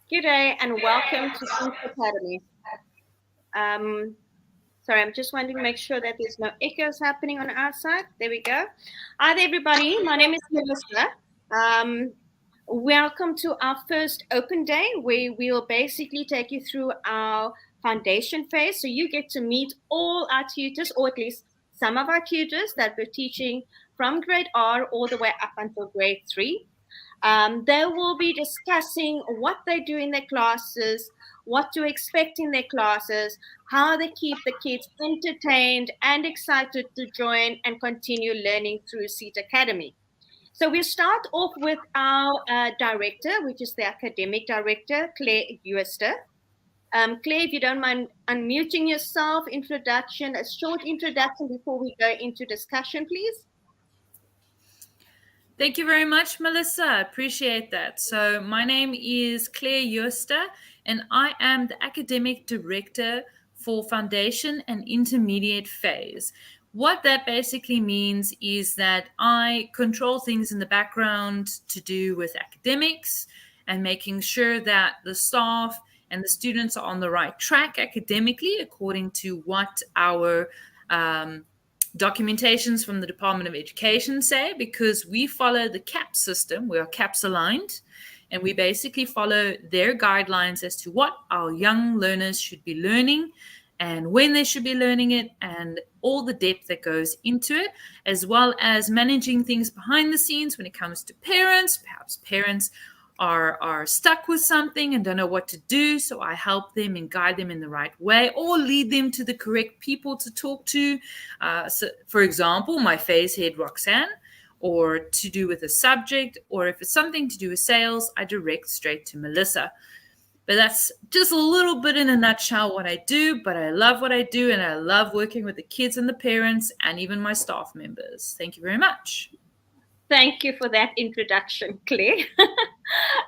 Good day and welcome to Sync Academy. Um, Sorry, I'm just wanting to make sure that there's no echoes happening on our side. There we go. Hi there, everybody. My name is Melissa. Um, Welcome to our first open day where we'll basically take you through our foundation phase. So you get to meet all our tutors, or at least some of our tutors that we're teaching from grade R all the way up until grade 3. They will be discussing what they do in their classes, what to expect in their classes, how they keep the kids entertained and excited to join and continue learning through Seat Academy. So we start off with our director, which is the academic director, Claire Euster. Claire, if you don't mind unmuting yourself, a short introduction before we go into discussion, please. Thank you very much, Melissa. I appreciate that. So, my name is Claire Euster, and I am the academic director for foundation and intermediate phase. What that basically means is that I control things in the background to do with academics and making sure that the staff and the students are on the right track academically according to what our documentations from the Department of Education say, because we follow the CAPS system. We are CAPS aligned, and we basically follow their guidelines as to what our young learners should be learning and when they should be learning it and all the depth that goes into it, as well as managing things behind the scenes when it comes to parents. Perhaps parents are stuck with something and don't know what to do, so I help them and guide them in the right way or lead them to the correct people to talk to. So for example, my phase head Roxanne, or to do with a subject, or if it's something to do with sales, I direct straight to Melissa. But that's just a little bit in a nutshell what I do. But I love what I do, and I love working with the kids and the parents and even my staff members. Thank you very much. Thank you for that introduction, Claire.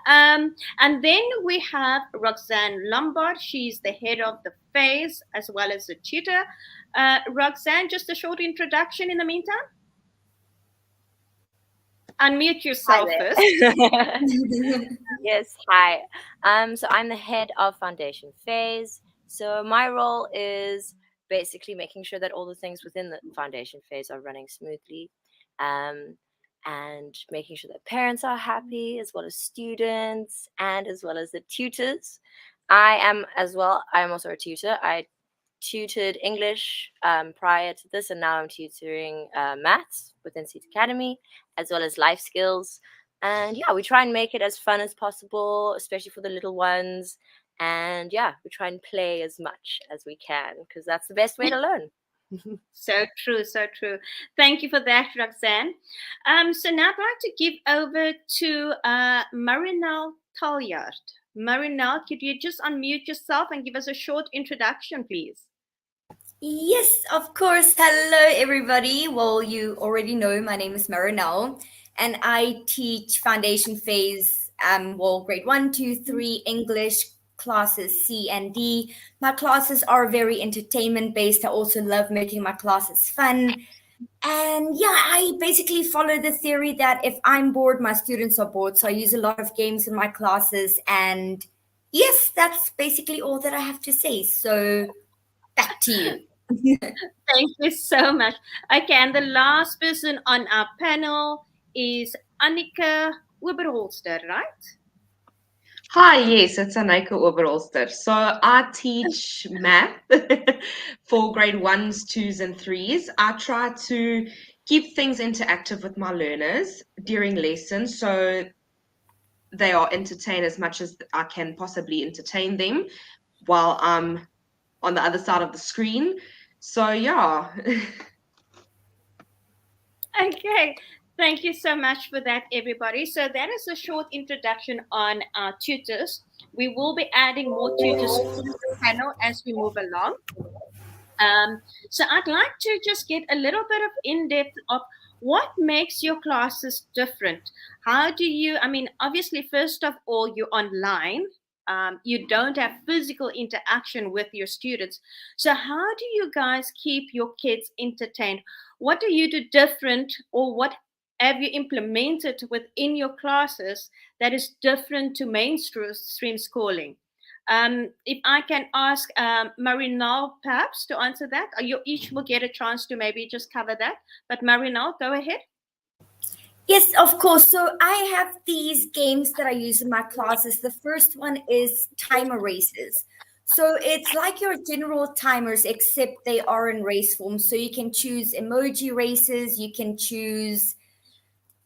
And then we have Roxanne Lombard. She's the head of the phase as well as the tutor. Roxanne, just a short introduction in the meantime. Unmute Hi yourself first. there. Yes, hi. So I'm the head of foundation phase. So my role is basically making sure that all the things within the foundation phase are running smoothly, um, and making sure that parents are happy, as well as students, and as well as the tutors. I'm also a tutor. I tutored English prior to this, and now I'm tutoring maths within Seat Academy, as well as life skills. And yeah, we try and make it as fun as possible, especially for the little ones. And yeah, we try and play as much as we can because that's the best way to learn. So true, so true. Thank you for that, Roxanne. So now I'd like to give over to Marinelle Talyard. Marinelle, could you just unmute yourself and give us a short introduction, please? Yes, of course. Hello, everybody. Well, you already know my name is Marinelle, and I teach foundation phase, grade 1, 2, 3 English classes C and D. My classes are very entertainment based. I also love making my classes fun. And yeah, I basically follow the theory that if I'm bored, my students are bored. So I use a lot of games in my classes. And yes, that's basically all that I have to say. So back to you. Thank you so much. Okay, and the last person on our panel is Annika Oberholster, right? Hi, yes, it's Anika Oberholster. So I teach math for grade ones, twos, and threes. I try to keep things interactive with my learners during lessons so they are entertained as much as I can possibly entertain them while I'm on the other side of the screen. So yeah. Okay, thank you so much for that, everybody. So that is a short introduction on our tutors. We will be adding more tutors to the panel as we move along. So I'd like to just get a little bit of in-depth of what makes your classes different. How do you, I mean, obviously, first of all, you're online. You don't have physical interaction with your students. So how do you guys keep your kids entertained? What do you do different, or what have you implemented within your classes that is different to mainstream schooling? If I can ask Marinal perhaps to answer that, you each will get a chance to maybe just cover that. But Marinal, go ahead. Yes, of course. So I have these games that I use in my classes. The first one is timer races. So it's like your general timers, except they are in race form. So you can choose emoji races, you can choose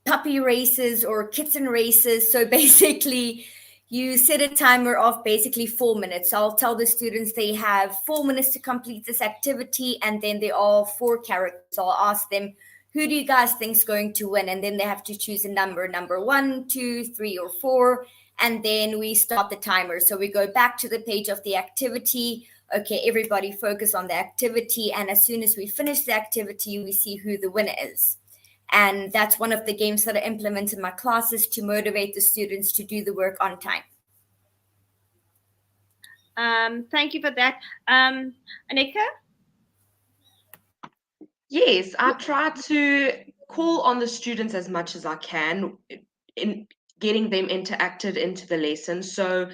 puppy races or kitten races. So basically, you set a timer of basically 4 minutes. So I'll tell the students they have 4 minutes to complete this activity, and then there are 4 characters. I'll ask them, who do you guys think is going to win? And then they have to choose a number 1, 2, 3, or 4. And then we start the timer. So we go back to the page of the activity. Okay, everybody focus on the activity. And as soon as we finish the activity, we see who the winner is. And that's one of the games that I implement in my classes to motivate the students to do the work on time. Thank you for that. Anika? Yes, I try to call on the students as much as I can in getting them interacted into the lesson. So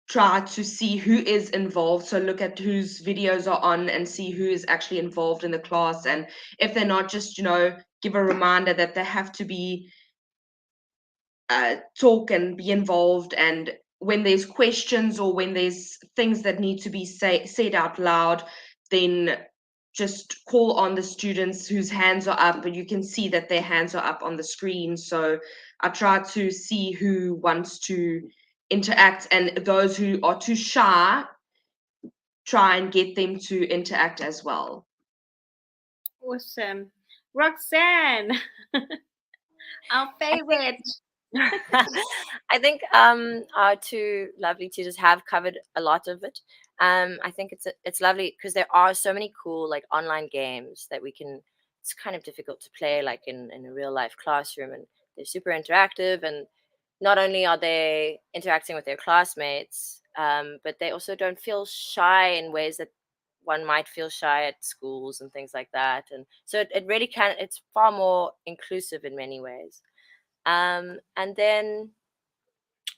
try to see who is involved. So look at whose videos are on and see who is actually involved in the class. And if they're not, just, give a reminder that they have to be talk and be involved. And when there's questions or when there's things that need to be said out loud, then just call on the students whose hands are up, and you can see that their hands are up on the screen. So I try to see who wants to interact, and those who are too shy, try and get them to interact as well. Awesome. Roxanne, our favorite. I think our two lovely tutors have covered a lot of it. I think it's lovely because there are so many cool like online games that we can. It's kind of difficult to play like in a real life classroom, and they're super interactive. And not only are they interacting with their classmates, but they also don't feel shy in ways that one might feel shy at schools and things like that. And so it really can. It's far more inclusive in many ways. And then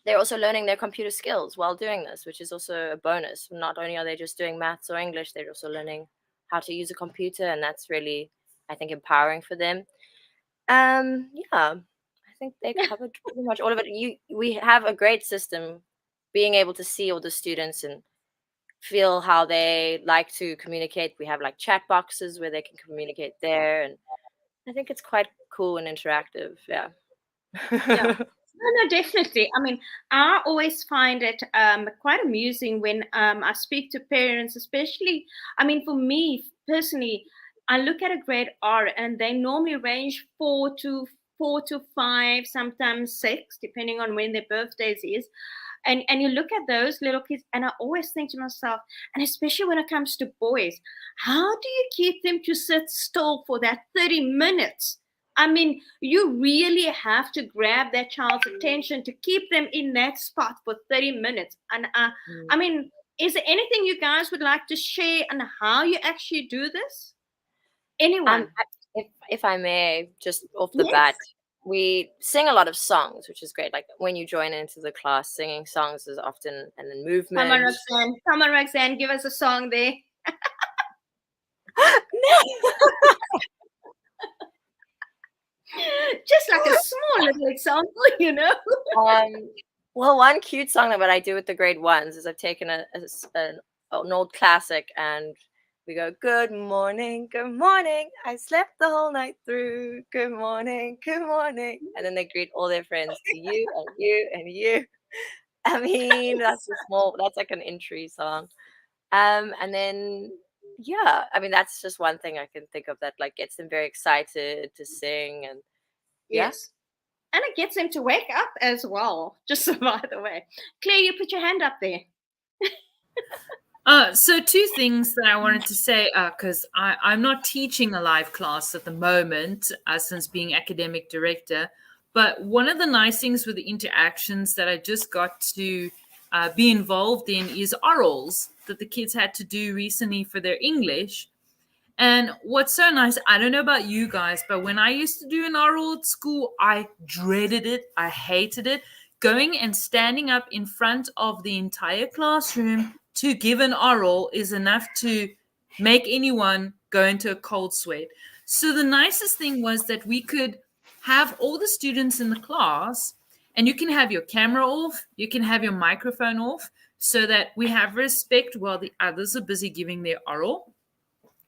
they're also learning their computer skills while doing this, which is also a bonus. Not only are they just doing maths or English, they're also learning how to use a computer, and that's really, I think, empowering for them. Yeah, I think they covered pretty much all of it. We have a great system, being able to see all the students and feel how they like to communicate. We have like chat boxes where they can communicate there, and I think it's quite cool and interactive. Yeah. Yeah. No, definitely. I mean, I always find it quite amusing when I speak to parents, especially. I mean, for me personally, I look at a grade R, and they normally range 4 to 5, sometimes 6, depending on when their birthdays is. And you look at those little kids, and I always think to myself, and especially when it comes to boys, how do you keep them to sit still for that 30 minutes? I mean, you really have to grab that child's attention to keep them in that spot for 30 minutes. And I mean, is there anything you guys would like to share on how you actually do this? Anyone? If I may, just off the Yes. bat, we sing a lot of songs, which is great. Like when you join into the class, singing songs is often, and then movement. Come on, Roxanne. Come on, Roxanne. Give us a song there. Just like a small little example. Well, one cute song that I do with the grade ones is I've taken an old classic, and we go, good morning, I slept the whole night through, good morning, and then they greet all their friends to you and you and you. I mean, that's like an entry song. And then, yeah, I mean, that's just one thing I can think of that like gets them very excited to sing. And yes. And it gets them to wake up as well, just so by the way. Claire, you put your hand up there. So two things that I wanted to say, because I'm not teaching a live class at the moment, since being academic director. But one of the nice things with the interactions that I just got to be involved in is orals that the kids had to do recently for their English. And what's so nice, I don't know about you guys, but when I used to do an oral at school, I dreaded it. I hated it. Going and standing up in front of the entire classroom to give an oral is enough to make anyone go into a cold sweat. So the nicest thing was that we could have all the students in the class, and you can have your camera off, you can have your microphone off, so that we have respect while the others are busy giving their oral.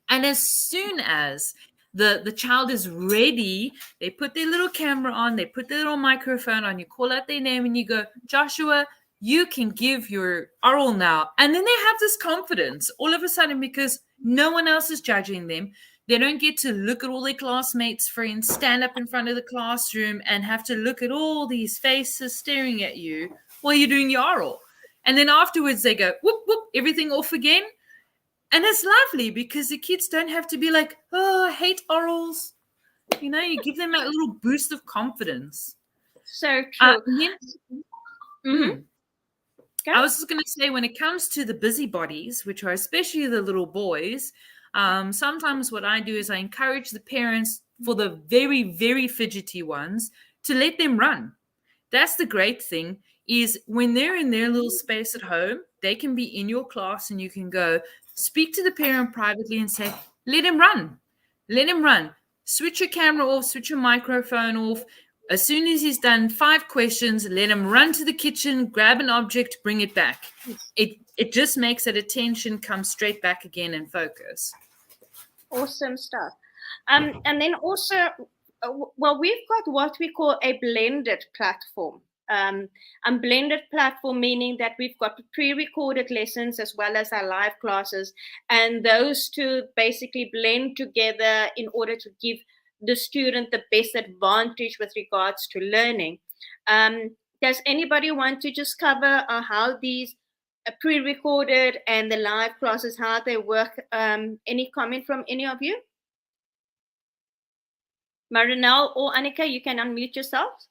And as soon as the child is ready, they put their little camera on, they put their little microphone on, you call out their name and you go, Joshua, you can give your oral now. And then they have this confidence all of a sudden because no one else is judging them. They don't get to look at all their classmates' friends, stand up in front of the classroom and have to look at all these faces staring at you while you're doing your oral. And then afterwards they go, whoop, whoop, everything off again. And it's lovely because the kids don't have to be like, oh, I hate orals. You know, you give them that little boost of confidence. So true. I was just going to say, when it comes to the busybodies, which are especially the little boys, sometimes what I do is I encourage the parents for the very, very fidgety ones to let them run. That's the great thing, is when they're in their little space at home, they can be in your class and you can go speak to the parent privately and say, let him run. Let him run. Switch your camera off, switch your microphone off. As soon as he's done 5 questions, let him run to the kitchen, grab an object, bring it back. It just makes that attention come straight back again and focus. Awesome stuff. And then also, well, we've got what we call a blended platform. And blended platform meaning that we've got pre-recorded lessons as well as our live classes, and those two basically blend together in order to give the student the best advantage with regards to learning. Does anybody want to just cover how these pre-recorded and the live classes, how they work? Any comment from any of you? Marinelle or Annika, you can unmute yourselves.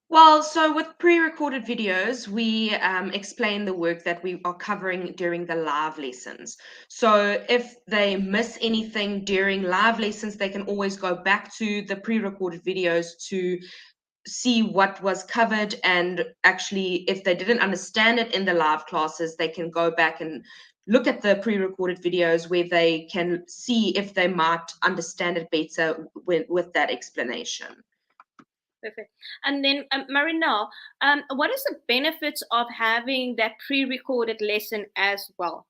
Well, so with pre-recorded videos, we explain the work that we are covering during the live lessons. So if they miss anything during live lessons, they can always go back to the pre-recorded videos to see what was covered, and actually if they didn't understand it in the live classes, they can go back and look at the pre-recorded videos where they can see if they might understand it better with that explanation. Perfect. And then, Marinelle, what is the benefits of having that pre-recorded lesson as well?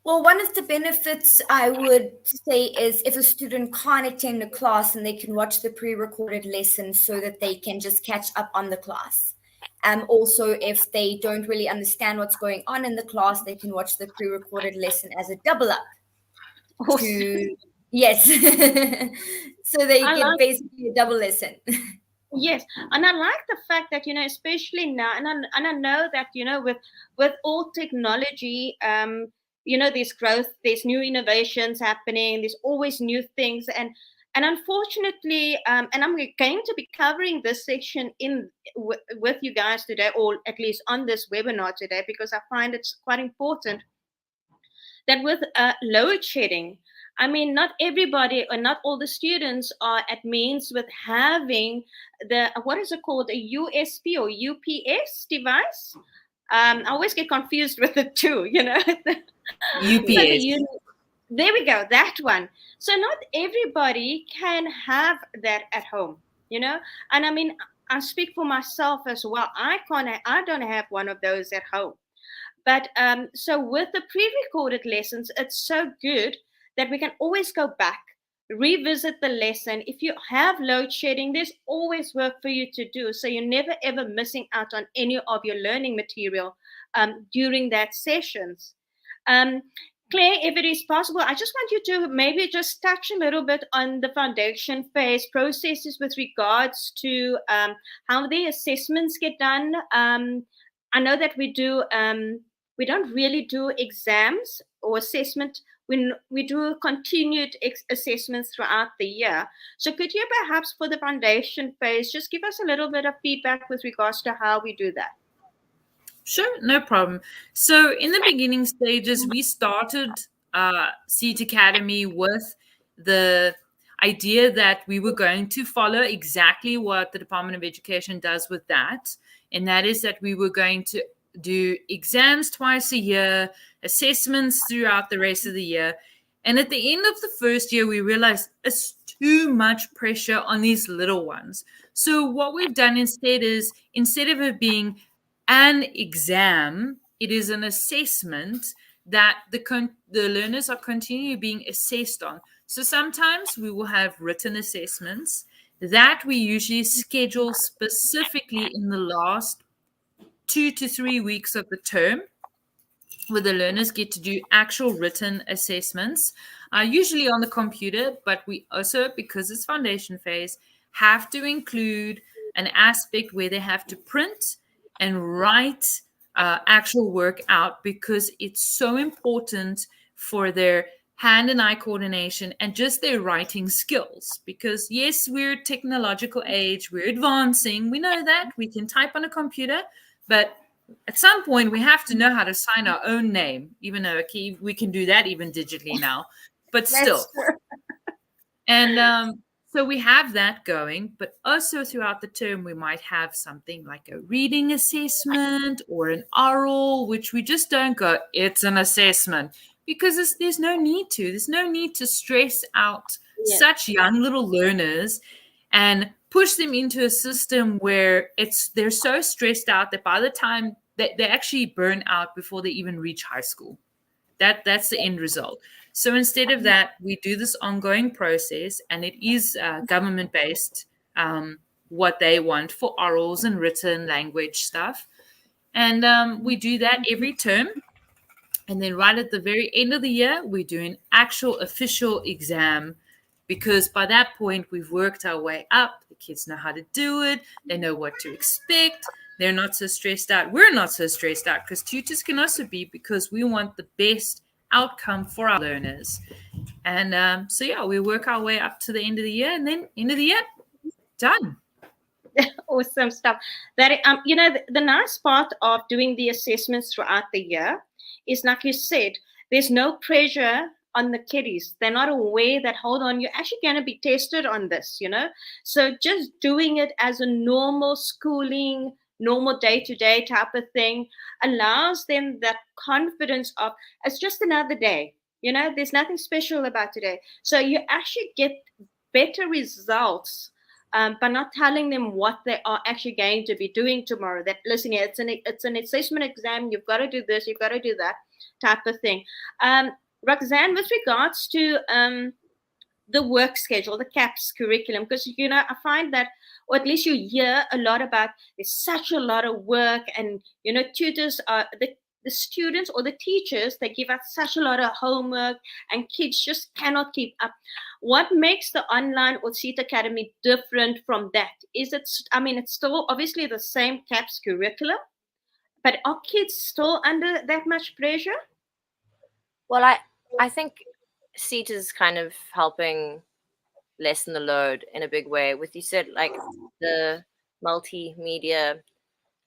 Well, one of the benefits I would say is if a student can't attend a class and they can watch the pre-recorded lesson so that they can just catch up on the class. Also, if they don't really understand what's going on in the class, they can watch the pre-recorded lesson as a double up. Awesome. Yes. So they get basically a double lesson. Yes, and I like the fact that, you know, especially now, and I know that, you know, with all technology, you know, there's growth, there's new innovations happening, there's always new things, and unfortunately, and I'm going to be covering this section with you guys today, or at least on this webinar today, because I find it's quite important that with load shedding, I mean, not everybody or not all the students are at means with having the, what is it called, a USB or UPS device. I always get confused with the two, you know. UPS. There we go, that one. So not everybody can have that at home, you know. And I mean, I speak for myself as well. I don't have one of those at home. But so with the pre-recorded lessons, it's so good that we can always go back, revisit the lesson. If you have load shedding, there's always work for you to do. So you're never ever missing out on any of your learning material during that sessions. Claire, if it is possible, I just want you to maybe just touch a little bit on the foundation phase processes with regards to how the assessments get done. I know that we don't really do exams or assessment when we do continued assessments throughout the year. So could you perhaps for the foundation phase, just give us a little bit of feedback with regards to how we do that? Sure, no problem. So in the beginning stages, we started Seat Academy with the idea that we were going to follow exactly what the Department of Education does with that. And that is that we were going to do exams twice a year, assessments throughout the rest of the year. And at the end of the first year, we realized it's too much pressure on these little ones. So what we've done instead is, instead of it being an exam, it is an assessment that the learners are continually being assessed on. So sometimes we will have written assessments that we usually schedule specifically in the last 2 to 3 weeks of the term, where the learners get to do actual written assessments, usually on the computer, but we also, because it's foundation phase, have to include an aspect where they have to print and write actual work out, because it's so important for their hand and eye coordination and just their writing skills. Because yes, we're technological age, we're advancing, we know that we can type on a computer, but at some point we have to know how to sign our own name, even though we can do that even digitally now, but still. And so we have that going, but also throughout the term we might have something like a reading assessment or an oral, which we just don't go, it's an assessment, because there's no need to stress out such young little learners and push them into a system where they're so stressed out that by the time they actually burn out before they even reach high school. That's the end result. So instead of that, we do this ongoing process, and it is government based, what they want for orals and written language stuff. And we do that every term. And then right at the very end of the year, we do an actual official exam, because by that point, we've worked our way up. The kids know how to do it. They know what to expect. They're not so stressed out. We're not so stressed out, because tutors can also be, because we want the best outcome for our learners. And so, yeah, we work our way up to the end of the year, and then end of the year, done. Awesome stuff. That the nice part of doing the assessments throughout the year is, like you said, there's no pressure on the kiddies. They're not aware that, hold on, you're actually going to be tested on this, So just doing it as a normal schooling, normal day-to-day type of thing allows them that confidence of, it's just another day. There's nothing special about today. So you actually get better results by not telling them what they are actually going to be doing tomorrow. That, listen here, it's an assessment exam. You've got to do this. You've got to do that type of thing. Roxanne, with regards to the work schedule, the CAPS curriculum, because I find that, or at least you hear a lot about, there's such a lot of work, and tutors are the students or the teachers, they give out such a lot of homework, and kids just cannot keep up. What makes the online or Seat Academy different from that? It's still obviously the same CAPS curriculum, but are kids still under that much pressure? Well, I think Seat is kind of helping lessen the load in a big way. With, you said, like, the multimedia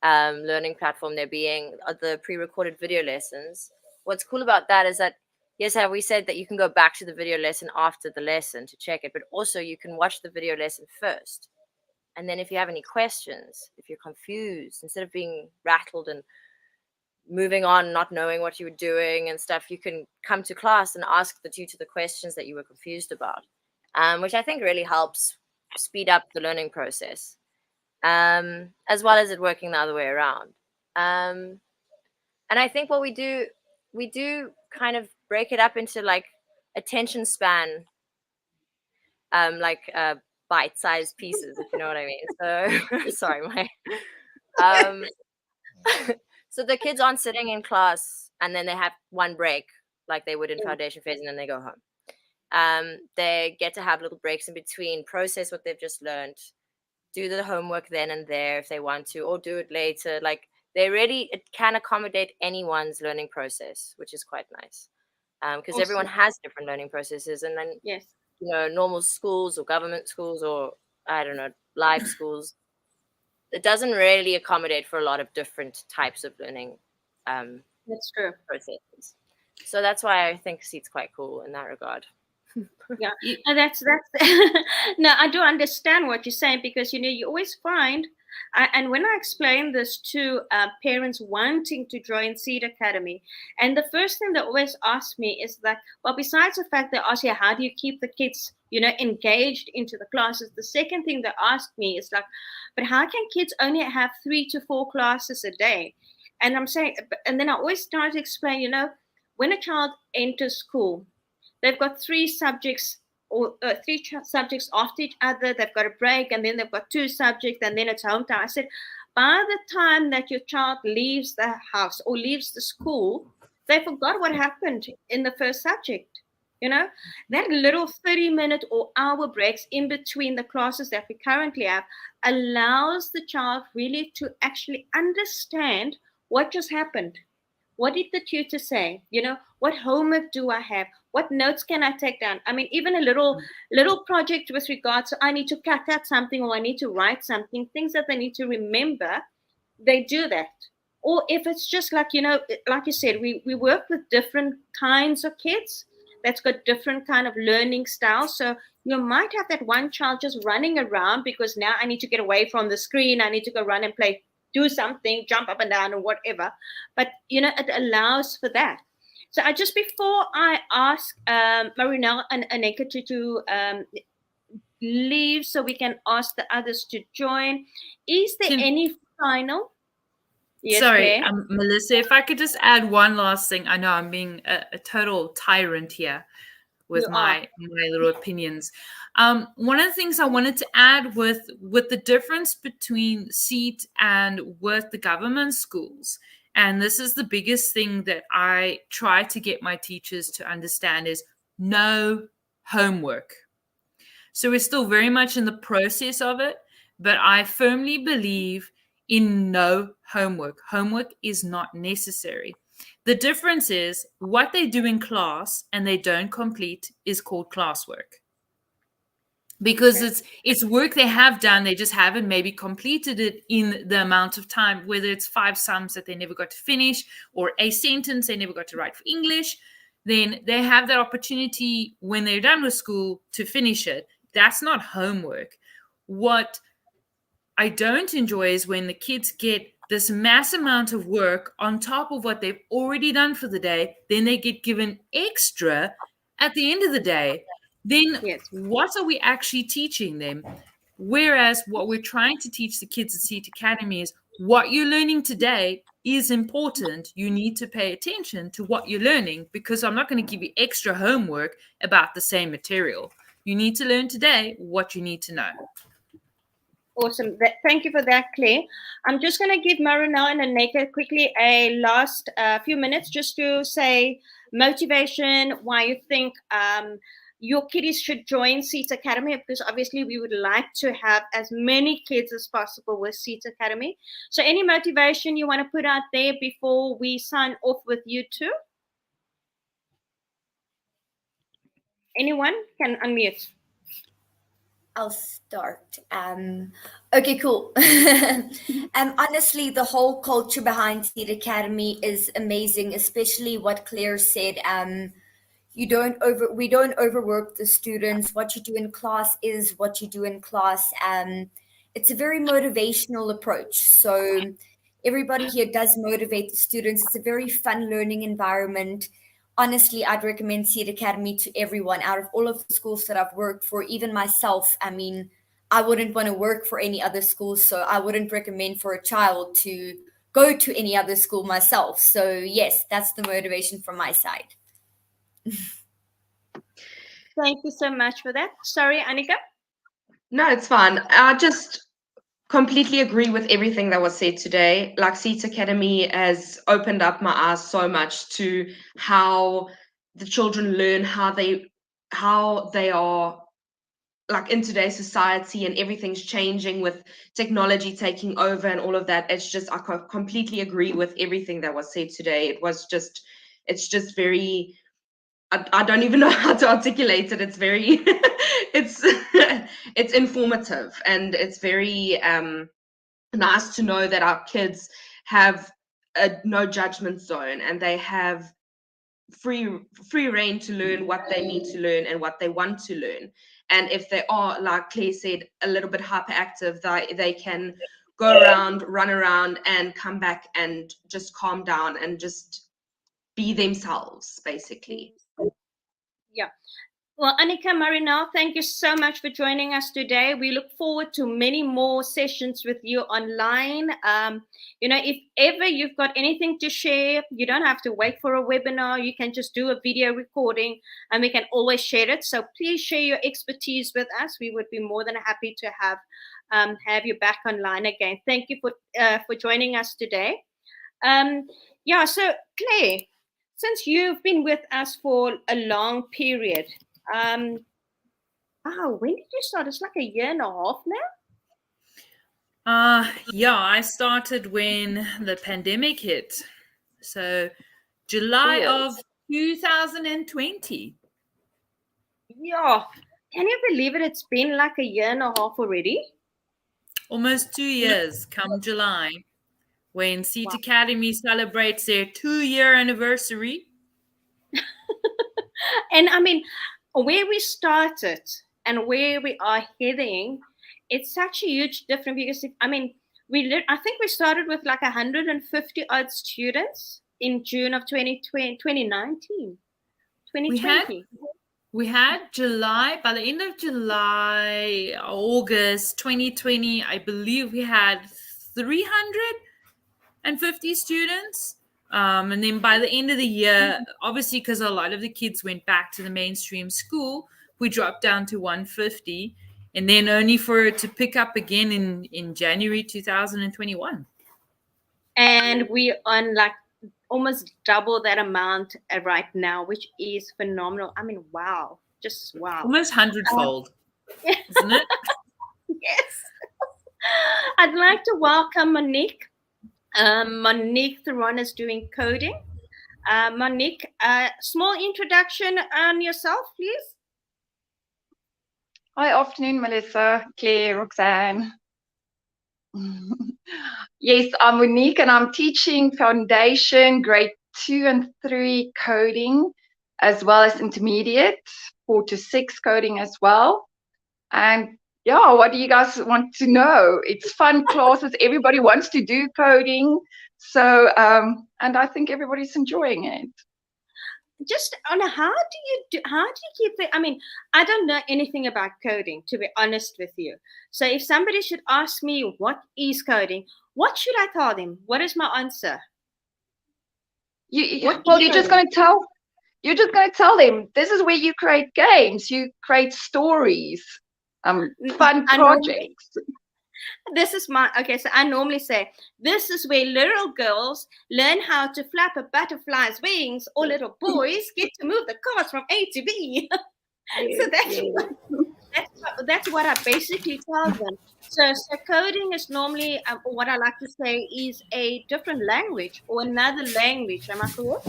learning platform there being the pre-recorded video lessons. What's cool about that is that, yes, we said that you can go back to the video lesson after the lesson to check it, but also you can watch the video lesson first. And then if you have any questions, if you're confused, instead of being rattled and moving on, not knowing what you were doing and stuff, you can come to class and ask the tutor the questions that you were confused about, which I think really helps speed up the learning process, as well as it working the other way around. And I think what we do kind of break it up into, like, attention span, bite-sized pieces, if you know what I mean. So sorry, so the kids aren't sitting in class and then they have one break like they would in foundation phase, and then they go home. They get to have little breaks in between, process what they've just learned, do the homework then and there if they want to, or do it later. Like, it can accommodate anyone's learning process, which is quite nice, because everyone has different learning processes. And then, yes, normal schools or government schools, or I don't know, live schools, it doesn't really accommodate for a lot of different types of learning that's true. processes. So that's why I think Seat's quite cool in that regard. Yeah, and that's no, I do understand what you're saying, because you always find, and when I explain this to parents wanting to join Seed Academy, and the first thing they always ask me is that, well, besides the fact they ask you how do you keep the kids engaged into the classes, the second thing they ask me is like, but how can kids only have 3 to 4 classes a day? And I'm saying, and then I always try to explain, when a child enters school, they've got 3 subjects, or 3 subjects after each other. They've got a break, and then they've got 2 subjects, and then it's home time. I said, by the time that your child leaves the house or leaves the school, they forgot what happened in the first subject. That little 30-minute or hour breaks in between the classes that we currently have allows the child really to actually understand what just happened. What did the tutor say? What homework do I have? What notes can I take down? I mean, even a little project with regards to, I need to cut out something, or I need to write something, things that they need to remember, they do that. Or if it's just like, like you said, we work with different kinds of kids that's got different kind of learning styles. So you might have that one child just running around because now I need to get away from the screen. I need to go run and play, do something, jump up and down or whatever. But, it allows for that. So before I ask Marinelle and Aneka to leave so we can ask the others to join, is there any final? Yes, Sorry, Claire? Melissa, if I could just add one last thing. I know I'm being a total tyrant here with my little opinions. One of the things I wanted to add with the difference between SEAT and with the government schools, and this is the biggest thing that I try to get my teachers to understand, is no homework. So we're still very much in the process of it, but I firmly believe in no homework. Homework is not necessary. The difference is what they do in class and they don't complete is called classwork. Because it's work they have done, they just haven't maybe completed it in the amount of time, whether it's 5 sums that they never got to finish or a sentence they never got to write for English, then they have that opportunity when they're done with school to finish it. That's not homework. What I don't enjoy is when the kids get this mass amount of work on top of what they've already done for the day, then they get given extra at the end of the day. Then what are we actually teaching them? Whereas what we're trying to teach the kids at Seat Academy is what you're learning today is important. You need to pay attention to what you're learning, because I'm not going to give you extra homework about the same material. You need to learn today what you need to know. Awesome. Thank you for that, Claire. I'm just going to give Marinelle and Aneka quickly a last few minutes just to say motivation, why you think your kiddies should join Seat Academy, because obviously we would like to have as many kids as possible with Seat Academy. So any motivation you want to put out there before we sign off with you two? Anyone can unmute. I'll start. Okay, cool. Honestly, the whole culture behind Seed Academy is amazing, especially what Claire said. We don't overwork the students. What you do in class is what you do in class. It's a very motivational approach. So everybody here does motivate the students. It's a very fun learning environment. Honestly, I'd recommend Seed Academy to everyone. Out of all of the schools that I've worked for, even myself, I mean, I wouldn't want to work for any other school, so I wouldn't recommend for a child to go to any other school myself. So yes, that's the motivation from my side. Thank you so much for that. Sorry, Annika? No, it's fine. I just completely agree with everything that was said today. Like, Seat Academy has opened up my eyes so much to how the children learn, how they are like in today's society, and everything's changing with technology taking over and all of that. It's just, I completely agree with everything that was said today. It's just very, I don't even know how to articulate it. It's very, it's informative, and it's very nice to know that our kids have a no judgment zone, and they have free reign to learn what they need to learn and what they want to learn. And if they are, like Claire said, a little bit hyperactive, they can go around, run around, and come back and just calm down and just be themselves, basically. Yeah. Well, Annika, Marinelle, thank you so much for joining us today. We look forward to many more sessions with you online. If ever you've got anything to share, you don't have to wait for a webinar. You can just do a video recording and we can always share it. So please share your expertise with us. We would be more than happy to have you back online again. Thank you for joining us today. So Claire, since you've been with us for a long period, when did you start? It's like a year and a half now. I started when the pandemic hit. So July of 2020. Yeah. Can you believe it? It's been like a year and a half already. Almost 2 years come July, when Seat Wow. Academy celebrates their 2-year anniversary. And I mean, where we started and where we are heading, it's such a huge difference because I think we started with like 150 odd students in June of 2019. We had July, by the end of July, August 2020, I believe we had 350 students. And then by the end of the year, obviously, because a lot of the kids went back to the mainstream school, we dropped down to 150. And then only for it to pick up again in January 2021. And we're on like almost double that amount right now, which is phenomenal. I mean, wow. Just wow. Almost 100-fold, isn't it? Yes. I'd like to welcome Monique. Monique Theron is doing coding. Monique, small introduction on yourself, please. Hi, afternoon, Melissa, Claire, Roxanne. Yes, I'm Monique and I'm teaching foundation, grade 2 and 3 coding, as well as intermediate, 4 to 6 coding as well. And yeah, what do you guys want to know? It's fun classes. Everybody wants to do coding. So, and I think everybody's enjoying it. Just on how do you keep it? I mean, I don't know anything about coding, to be honest with you. So if somebody should ask me what is coding, what should I tell them? What is my answer? You're just going to tell them this is where you create games, you create stories, fun projects. This is so I normally say, this is where little girls learn how to flap a butterfly's wings, or little boys get to move the cars from A to B. So that's what I basically tell them. So coding is normally, what I like to say, is a different language or another language. Am I correct?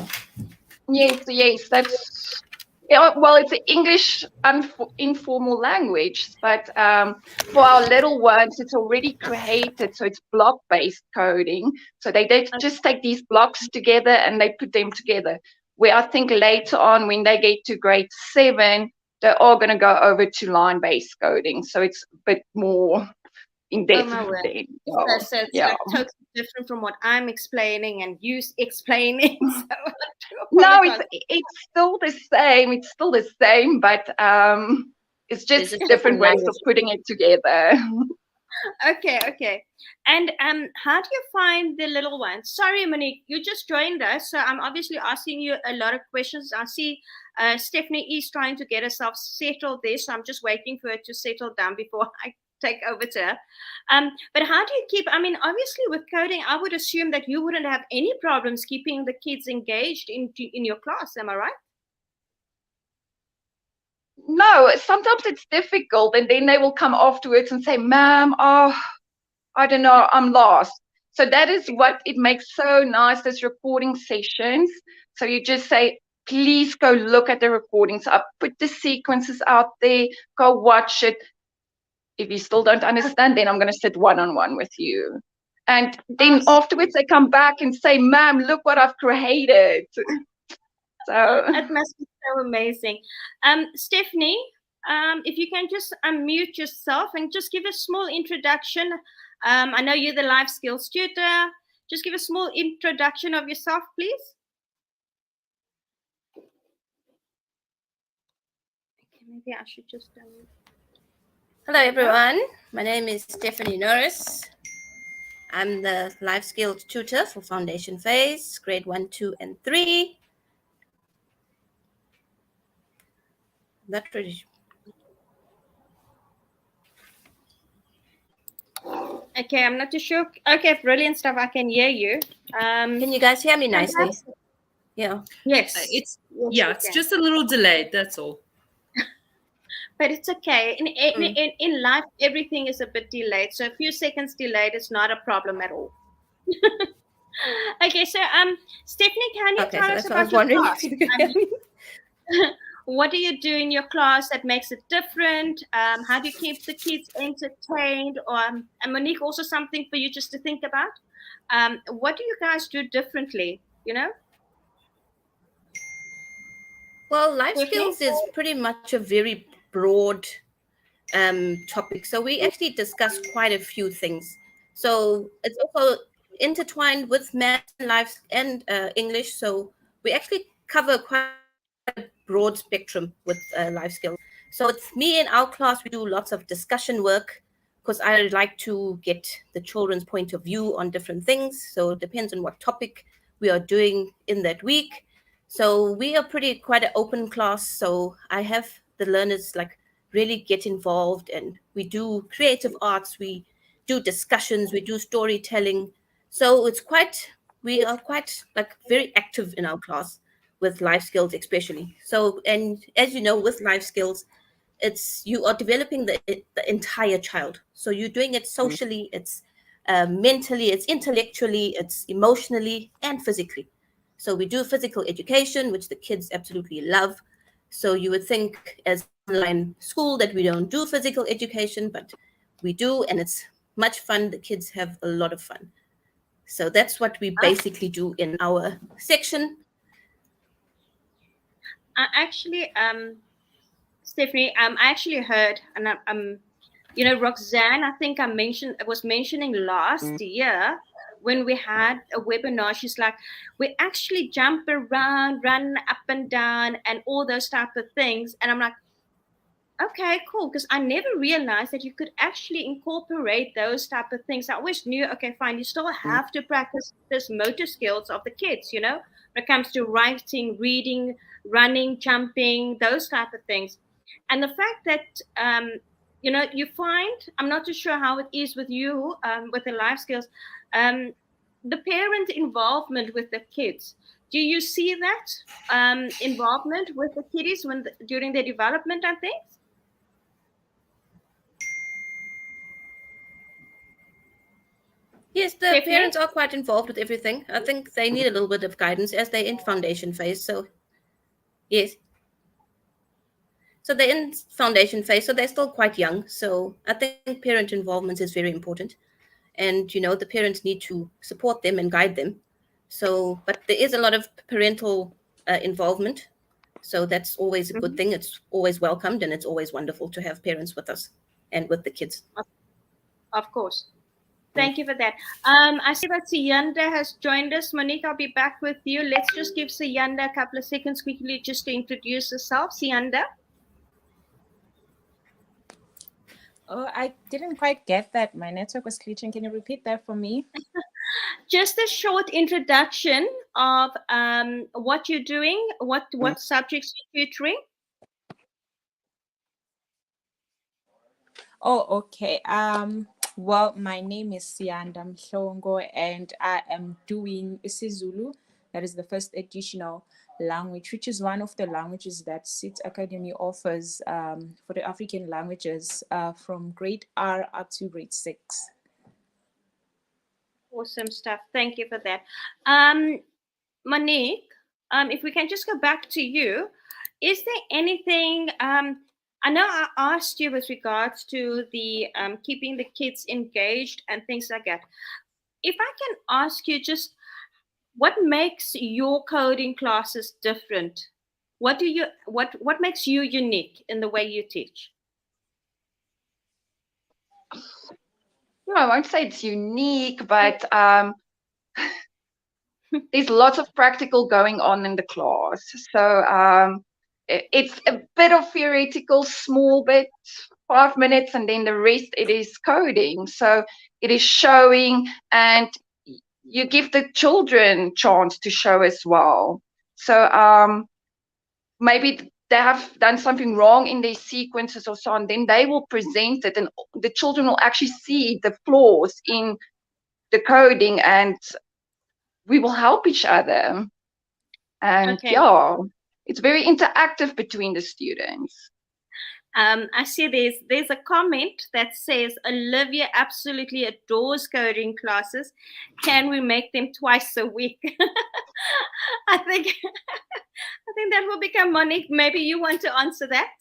Yes, that's... Yeah, well, it's an English informal language, but for our little ones, it's already created, so it's block-based coding. So they just take these blocks together and they put them together. Where I think later on, when they get to grade 7, they're all going to go over to line-based coding. So it's a bit more in-depth. So it's like totally different from what I'm explaining and you explaining. No, it's still the same. It's still the same, but it's just different ways of putting it together. Okay. And how do you find the little ones? Sorry, Monique, you just joined us, so I'm obviously asking you a lot of questions. I see Stephanie is trying to get herself settled there, so I'm just waiting for her to settle down before I take over to her. But how do you keep, obviously with coding, I would assume that you wouldn't have any problems keeping the kids engaged in your class. Am I right? No, sometimes it's difficult, and then they will come afterwards and say, "Ma'am, I don't know, I'm lost." So that is what it makes so nice, this recording sessions. So you just say, please go look at the recordings. I put the sequences out there, go watch it. If you still don't understand, then I'm going to sit one-on-one with you. And then afterwards, they come back and say, "Ma'am, look what I've created." So It must be so amazing. Stephanie, if you can just unmute yourself and just give a small introduction. I know you're the life skills tutor. Just give a small introduction of yourself, please. Okay, maybe I should just. Hello everyone, my name is Stephanie Norris. I'm the life skills tutor for foundation phase, grade 1, 2, and 3. That really. Okay, I'm not too sure. Okay, brilliant stuff. I can hear you. Can you guys hear me nicely? Yeah. Yes. It's yes, it's just a little delayed. That's all. But it's okay. In life, everything is a bit delayed. So a few seconds delayed is not a problem at all. Okay, so Stephanie, can you Okay, tell so us that's what I was about your wondering. class? What do you do in your class that makes it different? How do you keep the kids entertained? Or and Monique, also something for you just to think about. What do you guys do differently? You know? Well, life Stephanie? skills is pretty much a very broad topic. So we actually discuss quite a few things. So it's also intertwined with math, life, and English. So we actually cover quite a broad spectrum with life skills. So it's me in our class, we do lots of discussion work because I like to get the children's point of view on different things. So it depends on what topic we are doing in that week. So we are quite an open class. So I have the learners like really get involved, and we do creative arts, we do discussions, we do storytelling. So we are quite like very active in our class with life skills especially. So, and as you know, with life skills, it's you are developing the entire child. So you're doing it socially, it's mentally, it's intellectually, it's emotionally and physically. So we do physical education, which the kids absolutely love. So you would think as online school that we don't do physical education, but we do, and it's much fun. The kids have a lot of fun. So that's what we basically do in our section. Actually, Stephanie, I actually heard, and you know, Roxanne, I think was mentioning last year when we had a webinar. She's like, we actually jump around, run up and down, and all those type of things. And I'm like, okay, cool, because I never realized that you could actually incorporate those type of things. I always knew, okay, fine, you still have to practice this motor skills of the kids, you know, when it comes to writing, reading, running, jumping, those type of things. And the fact that you know, you find, I'm not too sure how it is with you with the life skills, um, the parent involvement with the kids. Do you see that involvement with the kiddies during their development and things? Yes, the Stephanie? parents are quite involved with everything. I think they need a little bit of guidance as they're in foundation phase. So, yes. So they're in foundation phase, so they're still quite young. So I think parent involvement is very important. And, you know, the parents need to support them and guide them. So, but there is a lot of parental involvement. So that's always a good thing. It's always welcomed, and it's always wonderful to have parents with us and with the kids. Of course. Thank you for that. I see that Siyanda has joined us. Monique, I'll be back with you. Let's just give Siyanda a couple of seconds quickly just to introduce herself. Siyanda? Oh, I didn't quite get that. My network was glitching. Can you repeat that for me? Just a short introduction of what you're doing, what subjects you're tutoring. Oh, okay. Well, my name is Siyanda Mhlongo, and I am doing isiZulu. That is the first additional language, which is one of the languages that SIT Academy offers for the African languages from grade R up to grade 6. Awesome stuff. Thank you for that. Monique, if we can just go back to you, is there anything? I know I asked you with regards to the keeping the kids engaged and things like that. If I can ask you, just what makes your coding classes different? What makes you unique in the way you teach? I won't say it's unique, but there's lots of practical going on in the class. So it's a bit of theoretical, small bit, 5 minutes, and then the rest it is coding. So it is showing, and you give the children chance to show as well. So maybe they have done something wrong in their sequences or so on, then they will present it, and the children will actually see the flaws in the coding, and we will help each other. And Okay. yeah, it's very interactive between the students. I see there's a comment that says Olivia absolutely adores coding classes. Can we make them twice a week? I think that will become Monique. Maybe you want to answer that.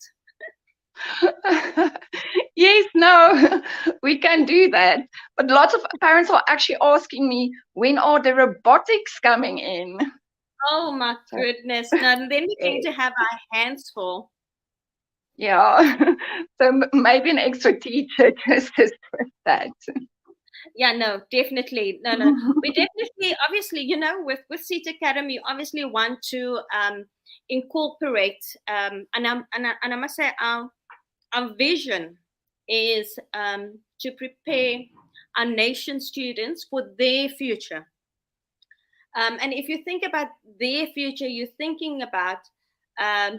Yes, no, we can do that. But lots of parents are actually asking me, when are the robotics coming in? Oh my goodness. No, then we're going to have our hands full. Yeah, so maybe an extra teacher to assist with that. Yeah, no, definitely. No. We definitely, obviously, with Seat Academy, obviously want to incorporate, and I must say, our vision is to prepare our nation students for their future. And if you think about their future, you're thinking about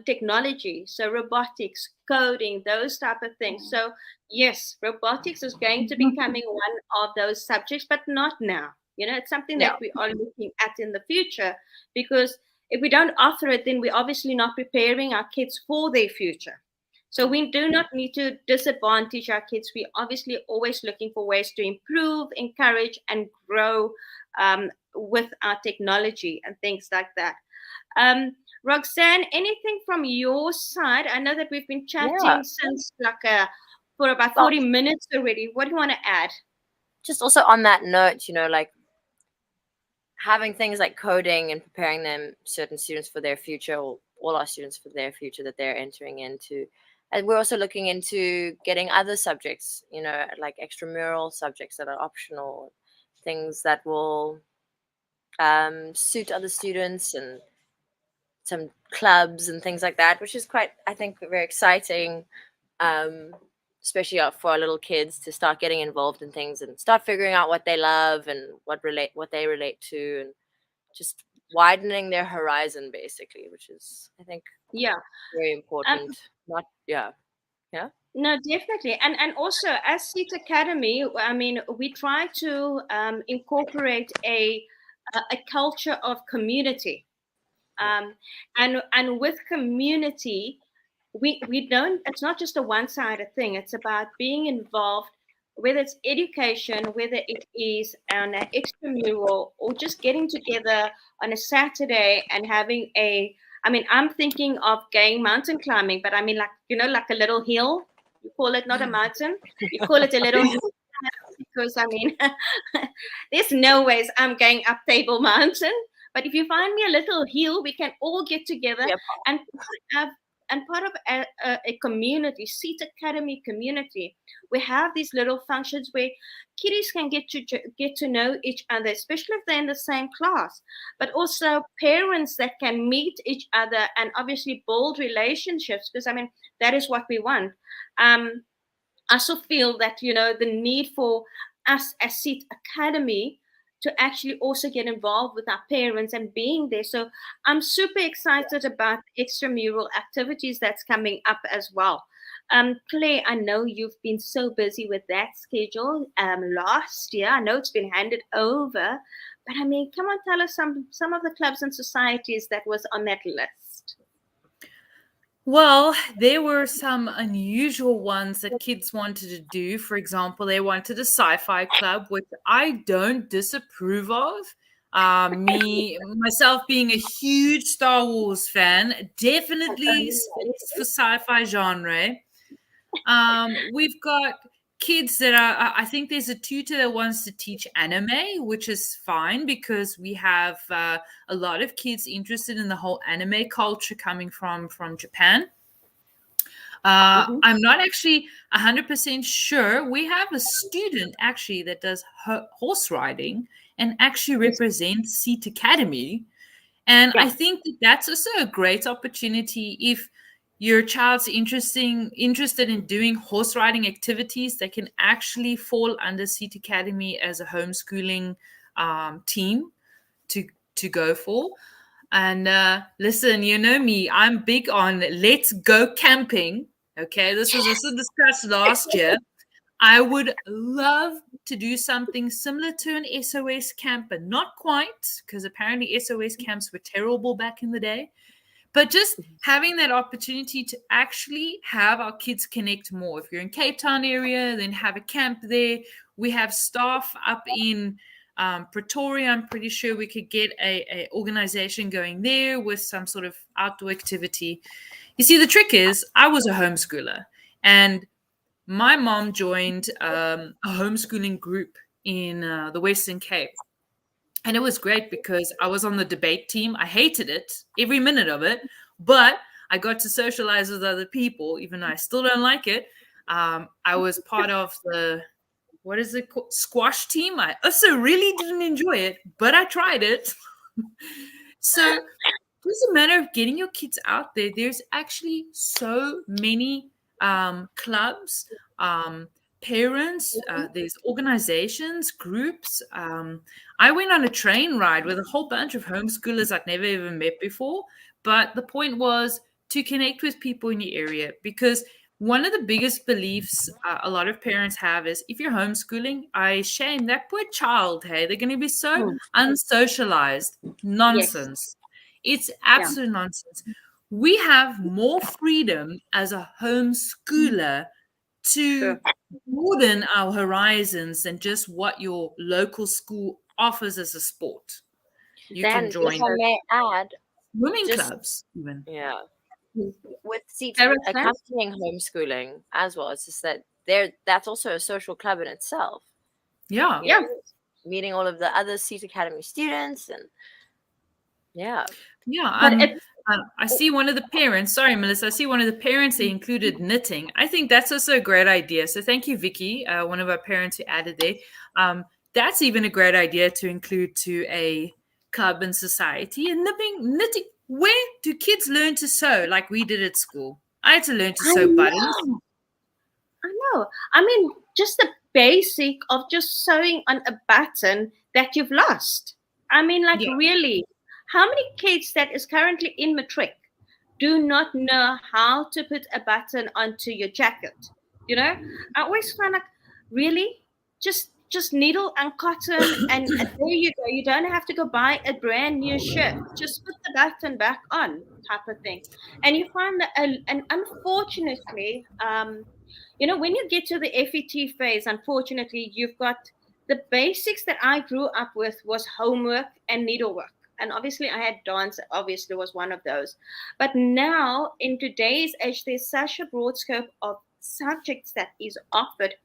technology, so robotics, coding, those type of things. So yes, robotics is going to be becoming one of those subjects, but not now. It's something that we are looking at in the future, because if we don't offer it, then we're obviously not preparing our kids for their future. So we do not need to disadvantage our kids. We're obviously always looking for ways to improve, encourage, and grow with our technology and things like that. Roxanne, anything from your side? I know that we've been chatting since for about 40 minutes already. What do you want to add? Just also on that note, like having things like coding and preparing certain students for their future, or all our students for their future that they're entering into. And we're also looking into getting other subjects, like extramural subjects that are optional, things that will suit other students, and some clubs and things like that, which is quite, I think, very exciting, especially for our little kids to start getting involved in things and start figuring out what they love and what they relate to, and just widening their horizon, basically, which is, I think, very important. No, definitely. And also as Seat Academy, I mean, we try to incorporate a culture of community. And with community, we don't, it's not just a one-sided thing. It's about being involved, whether it's education, whether it is an extramural, or just getting together on a Saturday and having I'm thinking of going mountain climbing, but I mean, like a little hill. You call it not a mountain, you call it a little hill. Because there's no ways I'm going up Table Mountain. But if you find me a little hill, we can all get together and have, and part of a community, Seat Academy community. We have these little functions where kiddies can get to know each other, especially if they're in the same class, but also parents that can meet each other and obviously build relationships, because that is what we want. I also feel that the need for us as Seat Academy to actually also get involved with our parents and being there. So I'm super excited about extramural activities that's coming up as well. Claire, I know you've been so busy with that schedule last year. I know it's been handed over, but come on, tell us some of the clubs and societies that was on that list. Well, there were some unusual ones that kids wanted to do. For example, they wanted a sci-fi club, which I don't disapprove of. Myself being a huge Star Wars fan, definitely space for sci-fi genre. We've got kids that are, I think there's a tutor that wants to teach anime, which is fine because we have a lot of kids interested in the whole anime culture coming from Japan. I'm not actually 100% sure. We have a student actually that does horse riding and actually represents Seat Academy. And I think that that's also a great opportunity if your child's interested in doing horse riding activities that can actually fall under Seat Academy as a homeschooling team to go for. And listen, you know me, I'm big on let's go camping. Okay, this was also discussed last year. I would love to do something similar to an SOS camp, but not quite, because apparently SOS camps were terrible back in the day. But just having that opportunity to actually have our kids connect more. If you're in Cape Town area, then have a camp there. We have staff up in Pretoria. I'm pretty sure we could get a organization going there with some sort of outdoor activity. You see, the trick is I was a homeschooler, and my mom joined a homeschooling group in the Western Cape. And it was great because I was on the debate team. I hated it, every minute of it, but I got to socialize with other people, even though I still don't like it. I was part of the, what is it called? Squash team. I also really didn't enjoy it, but I tried it. So it's a matter of getting your kids out there. There's actually so many clubs, parents, there's organizations, groups. I went on a train ride with a whole bunch of homeschoolers I'd never even met before. But the point was to connect with people in your area, because one of the biggest beliefs a lot of parents have is if you're homeschooling, I shame that poor child. Hey, they're going to be so unsocialized. Nonsense. It's absolute nonsense. We have more freedom as a homeschooler to broaden our horizons than just what your local school offers as a sport. You can join if I may add, swimming just- clubs even. yeah, with seats Sarah, accompanying homeschooling as well. It's just that that's also a social club in itself. Yeah. You know, meeting all of the other Seat Academy students and Yeah. But I see one of the parents. Sorry, Melissa. I see one of the parents. They included knitting. I think that's also a great idea. So thank you, Vicky, one of our parents who added there. That's even a great idea to include to a club and society. And knitting. Where do kids learn to sew like we did at school? I had to learn to sew buttons. I know. I mean, just the basic of just sewing on a button that you've lost. I mean, like really, how many kids that is currently in matric do not know how to put a button onto your jacket? You know, I always find like, really, just needle and cotton, and there you go. You don't have to go buy a brand new shirt. Just put the button back on, type of thing. And you find that, and unfortunately, you know, when you get to the FET phase, unfortunately, you've got the basics that I grew up with was homework and needlework. And obviously I had dance, obviously was one of those. But now in today's age, there's such a broad scope of subjects that is offered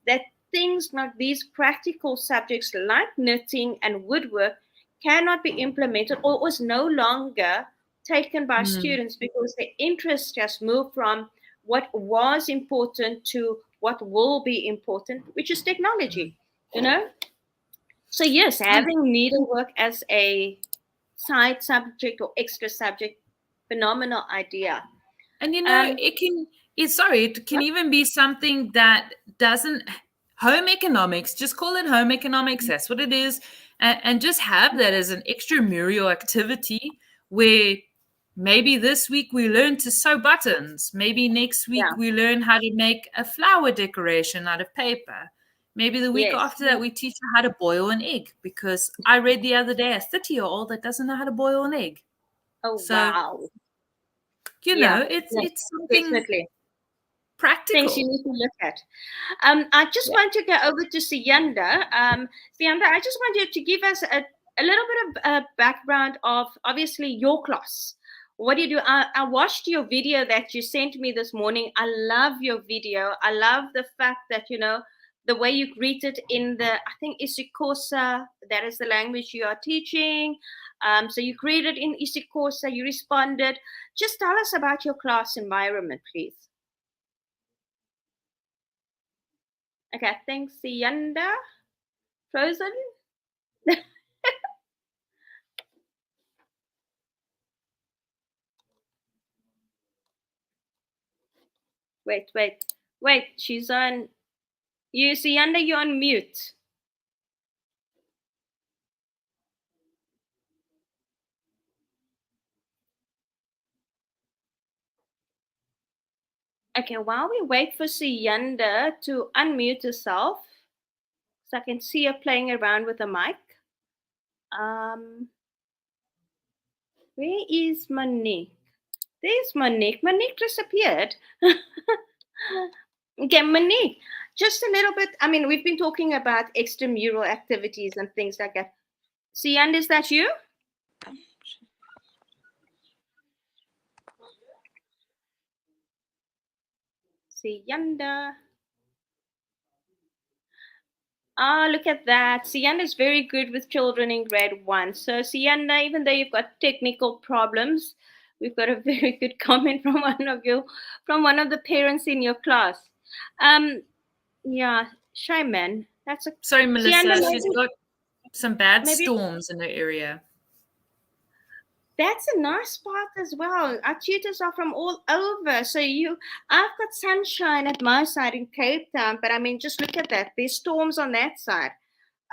that things like these practical subjects like knitting and woodwork cannot be implemented or was no longer taken by students because their interest just moved from what was important to what will be important, which is technology, you know? So yes, having needlework as a side subject or extra subject, phenomenal idea. And you know, it can even be something that doesn't home economics, just call it home economics, that's what it is. And just have that as an extramural activity where maybe this week we learn to sew buttons. Maybe next week we learn how to make a flower decoration out of paper. Maybe the week after that we teach you how to boil an egg, because I read the other day a 30-year-old that doesn't know how to boil an egg. Oh, So, wow. You know, it's something definitely practical. Things you need to look at. I just want to go over to Sianda. Sianda, I just want you to give us a little bit of background of obviously your class. What do you do? I watched your video that you sent me this morning. I love your video. I love the fact that, you know, the way you greeted in the, I think, isiXhosa, that is the language you are teaching. So you greeted in isiXhosa, you responded. Just tell us about your class environment, please. Okay, thanks, Yanda. Frozen? Wait, she's on. You see, Yanda, you're on mute. Okay, while we wait for Siyanda to unmute herself, so I can see her playing around with the mic. Where is Monique? There's Monique. Monique disappeared. Okay, Monique, just a little bit. I mean, we've been talking about extramural activities and things like that. Siyanda, is that you? Siyanda. Ah, look at that. Siyanda is very good with children in grade 1. So, Siyanda, even though you've got technical problems, we've got a very good comment from one of the parents in your class. Yeah, Shaiman, that's a Sorry, Melissa, Siyanda, she's got some bad maybe storms in her area. that's a nice part as well. Our tutors are from all over. So I've got sunshine at my side in Cape Town, but I mean, just look at that. There's storms on that side.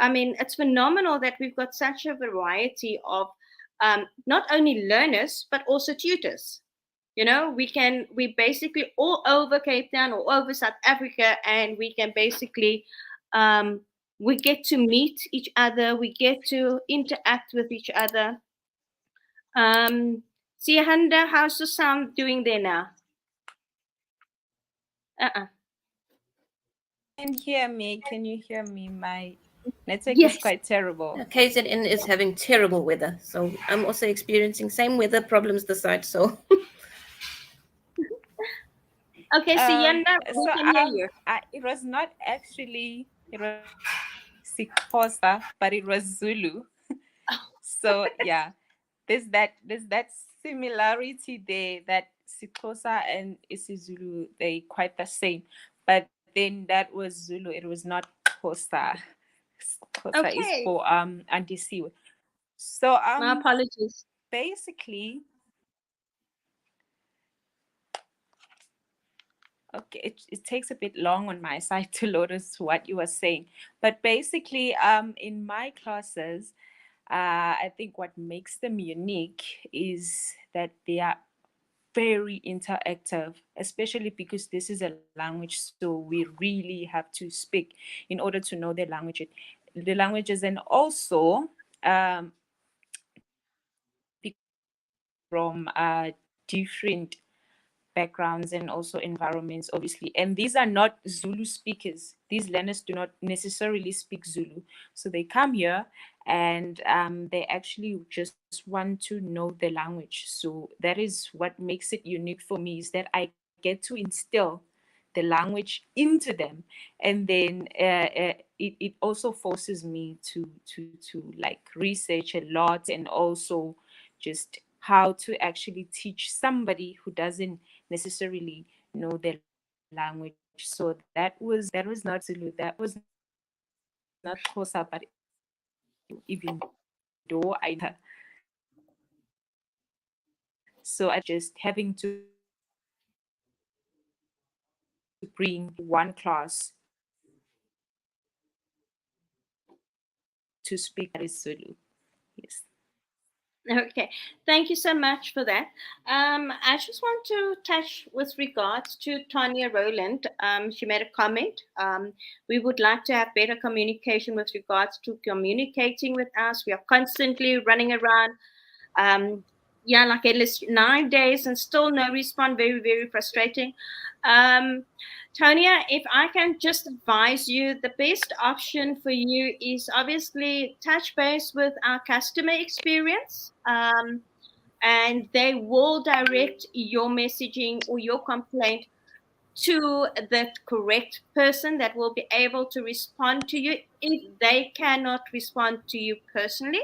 I mean, it's phenomenal that we've got such a variety of not only learners, but also tutors. You know, we basically all over Cape Town, all over South Africa, and we can basically, we get to meet each other, we get to interact with each other. Siyanda, how's the sound doing there now? Can hear me? Can you hear me? My network Yes. is quite terrible. KZN is having terrible weather, so I'm also experiencing same weather problems this side. So Okay, Siyanda, we can hear you. It was not actually Sikosa, but it was Zulu. So yeah, there's that similarity there that Sikosa and isiZulu, they quite the same. But then that was Zulu, it was not Xhosa. Xhosa is Okay. for Andisiwe. So My apologies. basically, okay, it takes a bit long on my side to notice what you were saying. But basically, in my classes, I think what makes them unique is that they are very interactive, especially because this is a language, so we really have to speak in order to know the languages, and also from different backgrounds and also environments, obviously. And these are not Zulu speakers. These learners do not necessarily speak Zulu. So they come here and they actually just want to know the language. So that is what makes it unique for me, is that I get to instill the language into them, and then it also forces me to like research a lot, and also just how to actually teach somebody who doesn't necessarily know the language. So that was not Zulu, that was not Xhosa, but even though I so I just having to bring one class to speak that is Zulu. Yes. Okay, thank you so much for that. I just want to touch with regards to Tanya Rowland. She made a comment. We would like to have better communication with regards to communicating with us. We are constantly running around. Yeah, like at least 9 days and still no response. Very, very frustrating. Tonya, if I can just advise you, the best option for you is obviously touch base with our customer experience, and they will direct your messaging or your complaint to the correct person that will be able to respond to you if they cannot respond to you personally.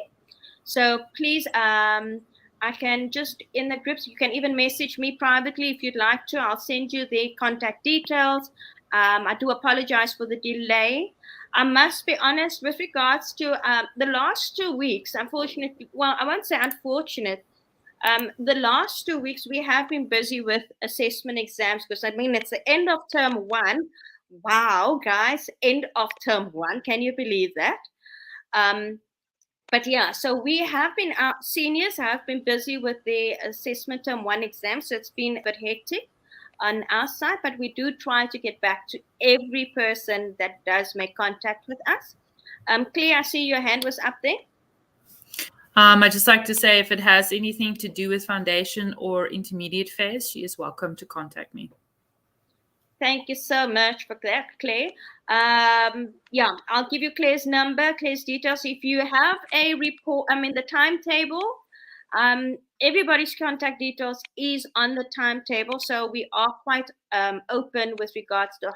So please, I can just in the groups, you can even message me privately if you'd like to. I'll send you the contact details. I do apologize for the delay. I must be honest with regards to the last 2 weeks, unfortunately, well, I won't say unfortunate. The last 2 weeks we have been busy with assessment exams because I mean it's the end of term one. Wow, guys, end of term one. Can you believe that? But yeah, so we have been seniors have been busy with the assessment term one exam, so it's been a bit hectic on our side, but we do try to get back to every person that does make contact with us. Claire, I see your hand was up there. I'd just like to say if it has anything to do with foundation or intermediate phase, she is welcome to contact me. Thank you so much for that, Claire. Yeah, I'll give you Claire's number, Claire's details. If you have a report, I mean the timetable, everybody's contact details is on the timetable. So we are quite open with regards to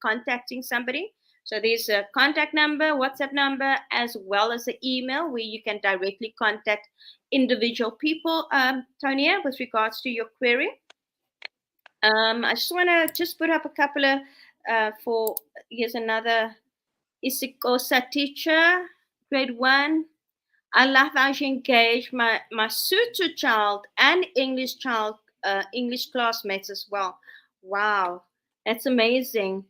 contacting somebody. So there's a contact number, WhatsApp number, as well as an email where you can directly contact individual people, Tonia, with regards to your query. I just want to just put up a couple of here's another Isikosa teacher, grade 1. I love how she engaged my Sotho child and English child, English classmates as well. Wow, that's amazing.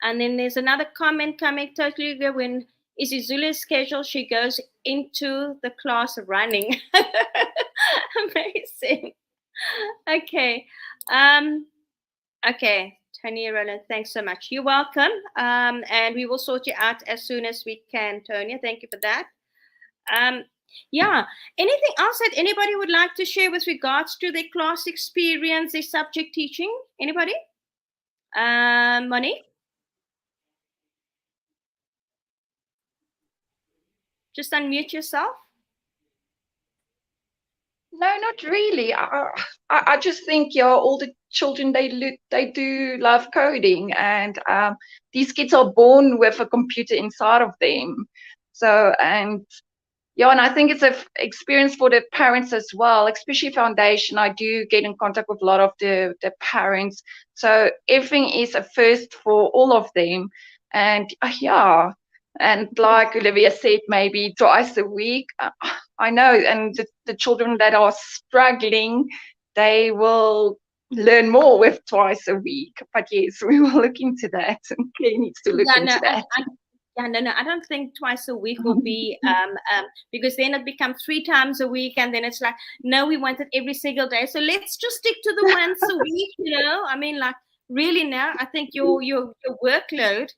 And then there's another comment coming totally good. When isiZulu's schedule, she goes into the class running. Amazing. Okay. Okay, Tonia Roland, thanks so much. You're welcome. And we will sort you out as soon as we can, Tonia. Thank you for that. Yeah. Anything else that anybody would like to share with regards to their class experience, their subject teaching? Anybody? Monique? Just unmute yourself. No, not really. I just think, yeah, all the children, they do love coding, and these kids are born with a computer inside of them. So, and yeah, and I think it's an experience for the parents as well, especially foundation. I do get in contact with a lot of the parents. So everything is a first for all of them. And yeah, and like Olivia said, maybe twice a week. I know, and the children that are struggling, they will learn more with twice a week. But yes, we will look into that, and Claire needs to look into that. I don't think twice a week will be because then it becomes 3 times a week, and then it's like, no, we want it every single day. So let's just stick to the once a week, you know. I mean, like really now, I think your workload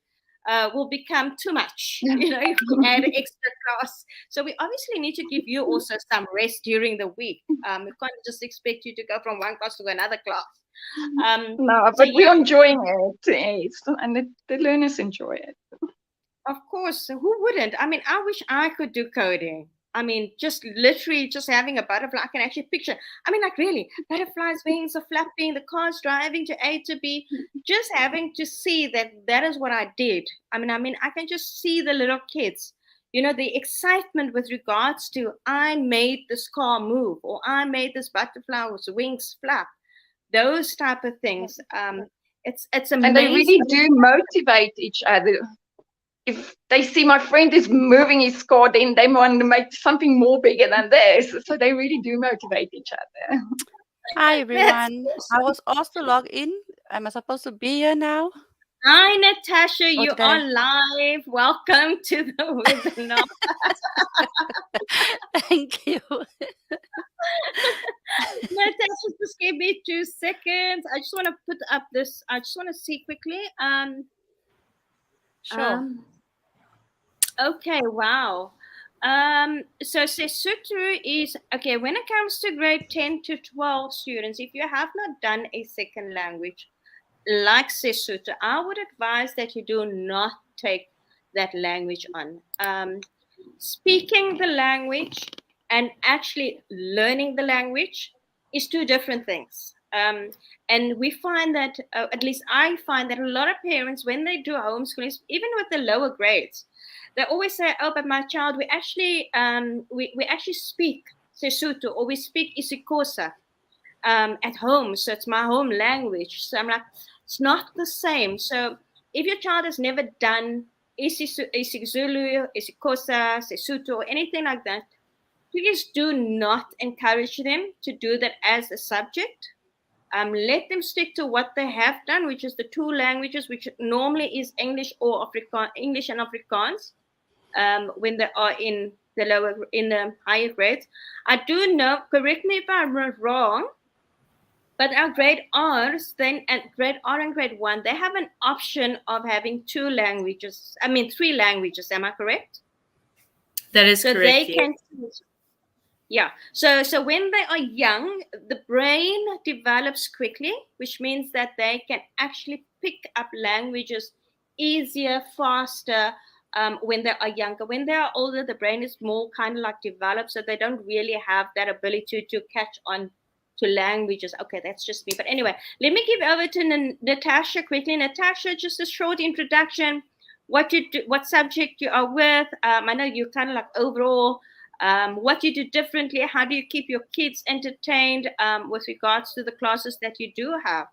will become too much, you know, if you add extra class. So we obviously need to give you also some rest during the week. We can't just expect you to go from one class to another class. No, but we're enjoying it, yes, and the learners enjoy it. Of course, who wouldn't? I mean, I wish I could do coding. I mean, just literally just having a butterfly, I can actually picture. I mean, like really, butterflies' wings are flapping, the car's driving to A to B, just having to see that is what I did. I mean, I can just see the little kids, you know, the excitement with regards to I made this car move, or I made this butterfly's wings flap, those type of things. It's amazing. And they really do motivate each other. If they see my friend is moving his car, then they want to make something more bigger than this. So they really do motivate each other. Hi, everyone. I was asked to log in. Am I supposed to be here now? Hi, Natasha. You today? are live. Welcome to the webinar. Thank you. Natasha, just give me 2 seconds. I just want to put up this. I just want to see quickly. Sure. Okay, wow. So Sesotho is, okay, when it comes to grade 10 to 12 students, if you have not done a second language like Sesotho, I would advise that you do not take that language on. Speaking the language and actually learning the language is 2 different things. And we find that, at least I find that a lot of parents, when they do homeschooling, even with the lower grades, they always say, "Oh, but my child, we actually speak Sesotho or we speak isiXhosa at home, so it's my home language." So I'm like, it's not the same. So if your child has never done isiZulu, isiXhosa, Sesotho, or anything like that, please do not encourage them to do that as a subject. Let them stick to what they have done, which is the two languages, which normally is English or English and Afrikaans, when they are in the higher grades. I do know. Correct me if I'm wrong, but our grade R's then at grade R and grade 1, they have an option of having two languages. I mean, three languages. Am I correct? That is So correct. they can. Yeah. So when they are young, the brain develops quickly, which means that they can actually pick up languages easier, faster, when they are younger. When they are older, the brain is more kind of like developed, so they don't really have that ability to catch on to languages. Okay, that's just me. But anyway, let me give over to Natasha quickly. Natasha, just a short introduction. What you do, what subject you are with. I know you kind of like overall. What you do differently, how do you keep your kids entertained with regards to the classes that you do have?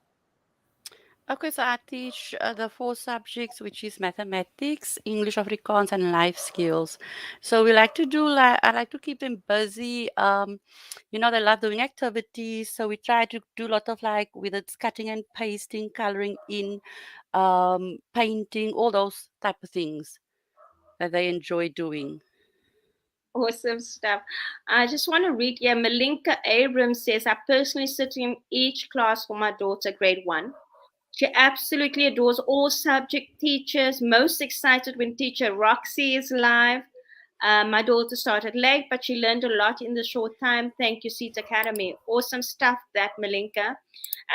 Okay, so I teach the 4 subjects, which is mathematics, English, Afrikaans, and life skills. So we like to do I like to keep them busy. They love doing activities, so we try to do a lot of whether it's cutting and pasting, coloring in, painting, all those type of things that they enjoy doing. Awesome stuff. I just want to read here. Malinka Abrams says, I personally sit in each class for my daughter, grade 1. She absolutely adores all subject teachers, most excited when teacher Roxy is live. My daughter started late, but she learned a lot in the short time. Thank you, Seat Academy. Awesome stuff, that Malinka.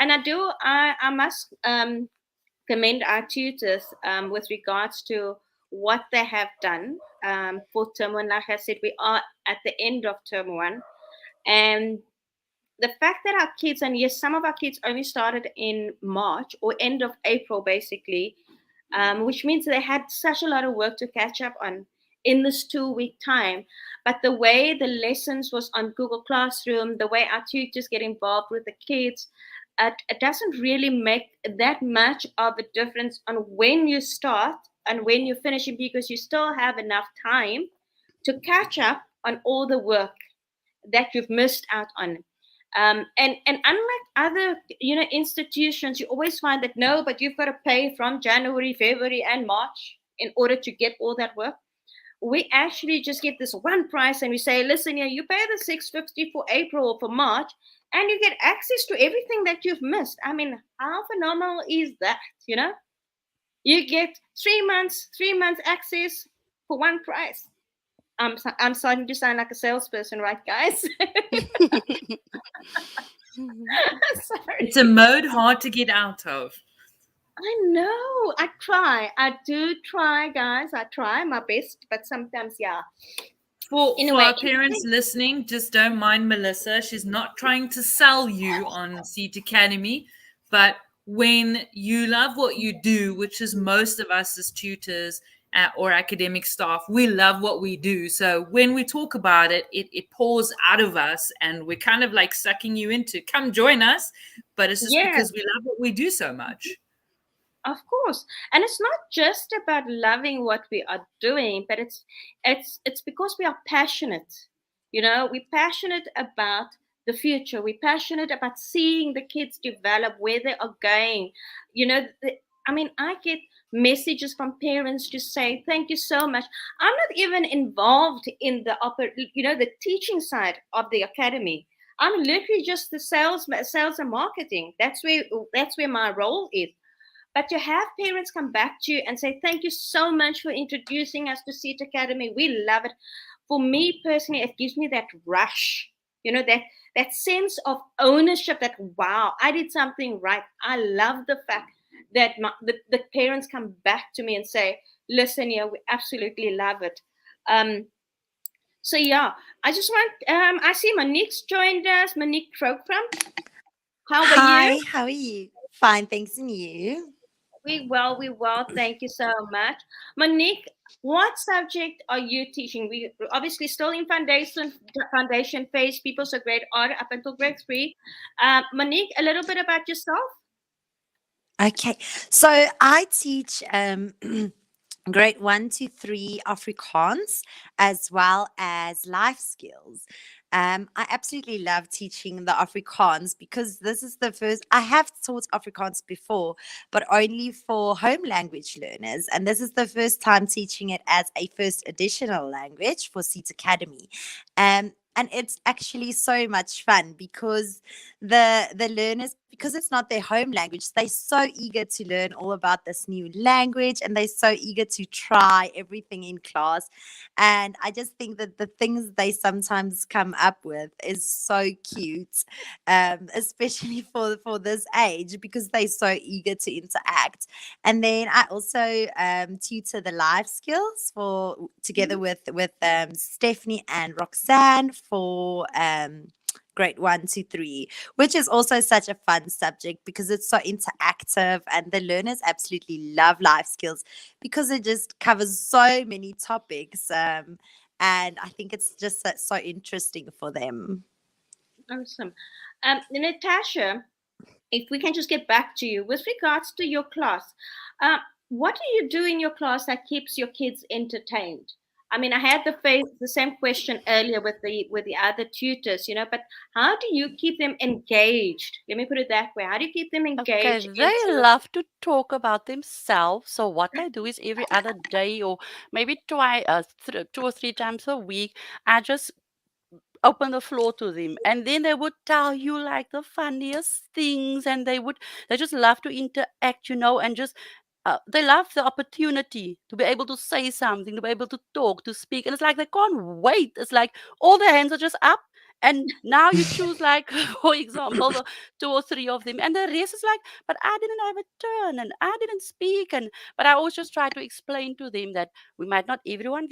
And I must commend our tutors with regards to what they have done for term 1. Like I said, we are at the end of term 1. And the fact that our kids, and yes, some of our kids only started in March or end of April, basically, which means they had such a lot of work to catch up on in this 2-week time. But the way the lessons was on Google Classroom, the way our tutors get involved with the kids, it doesn't really make that much of a difference on when you start and when you're finishing, because you still have enough time to catch up on all the work that you've missed out on. And unlike other institutions, you always find that no, but you've got to pay from January, February, and March in order to get all that work. We actually just get this one price, and we say, listen, here, you pay the $650 for April or for March, and you get access to everything that you've missed. I mean, how phenomenal is that? You get 3 months access for one price. I'm starting to sound like a salesperson, right, guys? Sorry. It's a mode hard to get out of. I know. I try. I do try, guys. I try my best, but sometimes, yeah. For our parents listening, just don't mind Melissa. She's not trying to sell you on Seat Academy, but when you love what you do, which is most of us as tutors or academic staff, we love what we do. So when we talk about it, it pours out of us, and we're kind of like sucking you into, come join us. But it's just because we love what we do so much. Of course. And it's not just about loving what we are doing, but it's because we are passionate. We're passionate about the future. We're passionate about seeing the kids develop, where they are going. I get messages from parents to say, thank you so much. I'm not even involved in the teaching side of the academy. I'm literally just the sales and marketing. That's where my role is. But to have parents come back to you and say, thank you so much for introducing us to Seat Academy. We love it. For me personally, it gives me that rush, that sense of ownership, that, wow, I did something right. I love the fact that the parents come back to me and say, listen, yeah, we absolutely love it. So, yeah, I just want, I see Monique's joined us, Monique Krokram. How are you? Hi, how are you? Fine, thanks, and you? We well. Thank you so much. Monique, what subject are you teaching? We obviously still in foundation phase, people so grade R up until grade 3. Monique, a little bit about yourself. Okay, so I teach grade 1 to 3 Afrikaans as well as life skills. I absolutely love teaching the Afrikaans because this is the first I have taught Afrikaans before, but only for home language learners. And this is the first time teaching it as a first additional language for Seat Academy. And it's actually so much fun because the learners, because it's not their home language, they're so eager to learn all about this new language, and they're so eager to try everything in class. And I just think that the things they sometimes come up with is so cute, especially for this age, because they're so eager to interact. And then I also tutor the life skills for together with Stephanie and Roxanne for grade 1 to 3, which is also such a fun subject because it's so interactive, and the learners absolutely love life skills because it just covers so many topics. And I think it's just so interesting for them. Awesome. Natasha, if we can just get back to you with regards to your class, uh, what do you do in your class that keeps your kids entertained? I mean, I had the same question earlier with the other tutors, but how do you keep them engaged? Let me put it that way. How do you keep them Okay, engaged they into? love to talk about themselves. So what I do is every other day or maybe 2 or 3 times a week, I just open the floor to them, and then they would tell you like the funniest things, and they just love to interact, and just they love the opportunity to be able to say something, to be able to talk, to speak, and it's like they can't wait. It's like all their hands are just up, and now you choose like for example the 2 or 3 of them, and the rest is like, but I didn't have a turn and I didn't speak. And but I always just try to explain to them that we might not everyone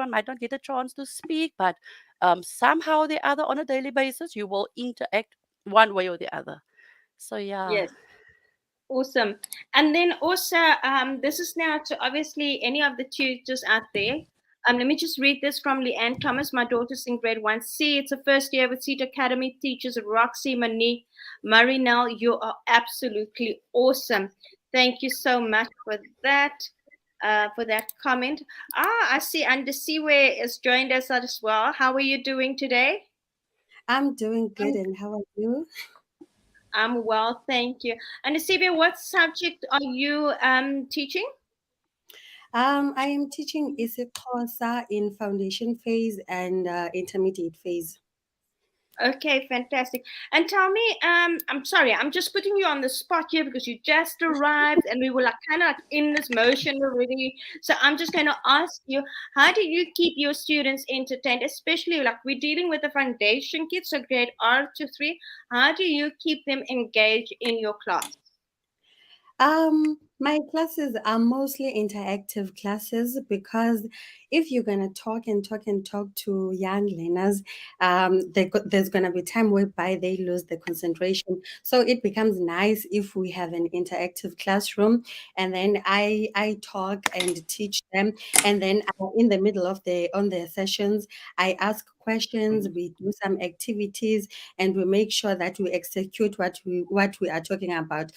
might not get a chance to speak, but somehow or the other on a daily basis you will interact one way or the other. So yeah. Yes. Awesome. And then also, this is now to obviously any of the tutors out there. Let me just read this from Leanne Thomas. My daughter's in grade 1C. It's a first year with Seat Academy teachers Roxy, Monique, Marinelle. You are absolutely awesome. Thank you so much for that comment. I see Andesiwe has joined us as well. How are you doing today? I'm doing good, and how are you? I'm well, thank you. Andesiwe, what subject are you teaching? I am teaching isiXhosa in foundation phase and intermediate phase. Okay, fantastic. And tell me, I'm sorry, I'm just putting you on the spot here because you just arrived and we were like kind of like in this motion already. So I'm just going to ask you, how do you keep your students entertained, especially like we're dealing with the foundation kids, so grade R to 3. How do you keep them engaged in your class? My classes are mostly interactive classes because if you're gonna talk and talk and talk to young learners, there's gonna be time whereby they lose the concentration. So it becomes nice if we have an interactive classroom, and then I talk and teach them, and then in the middle of the on their sessions, I ask questions, we do some activities, and we make sure that we execute what we are talking about.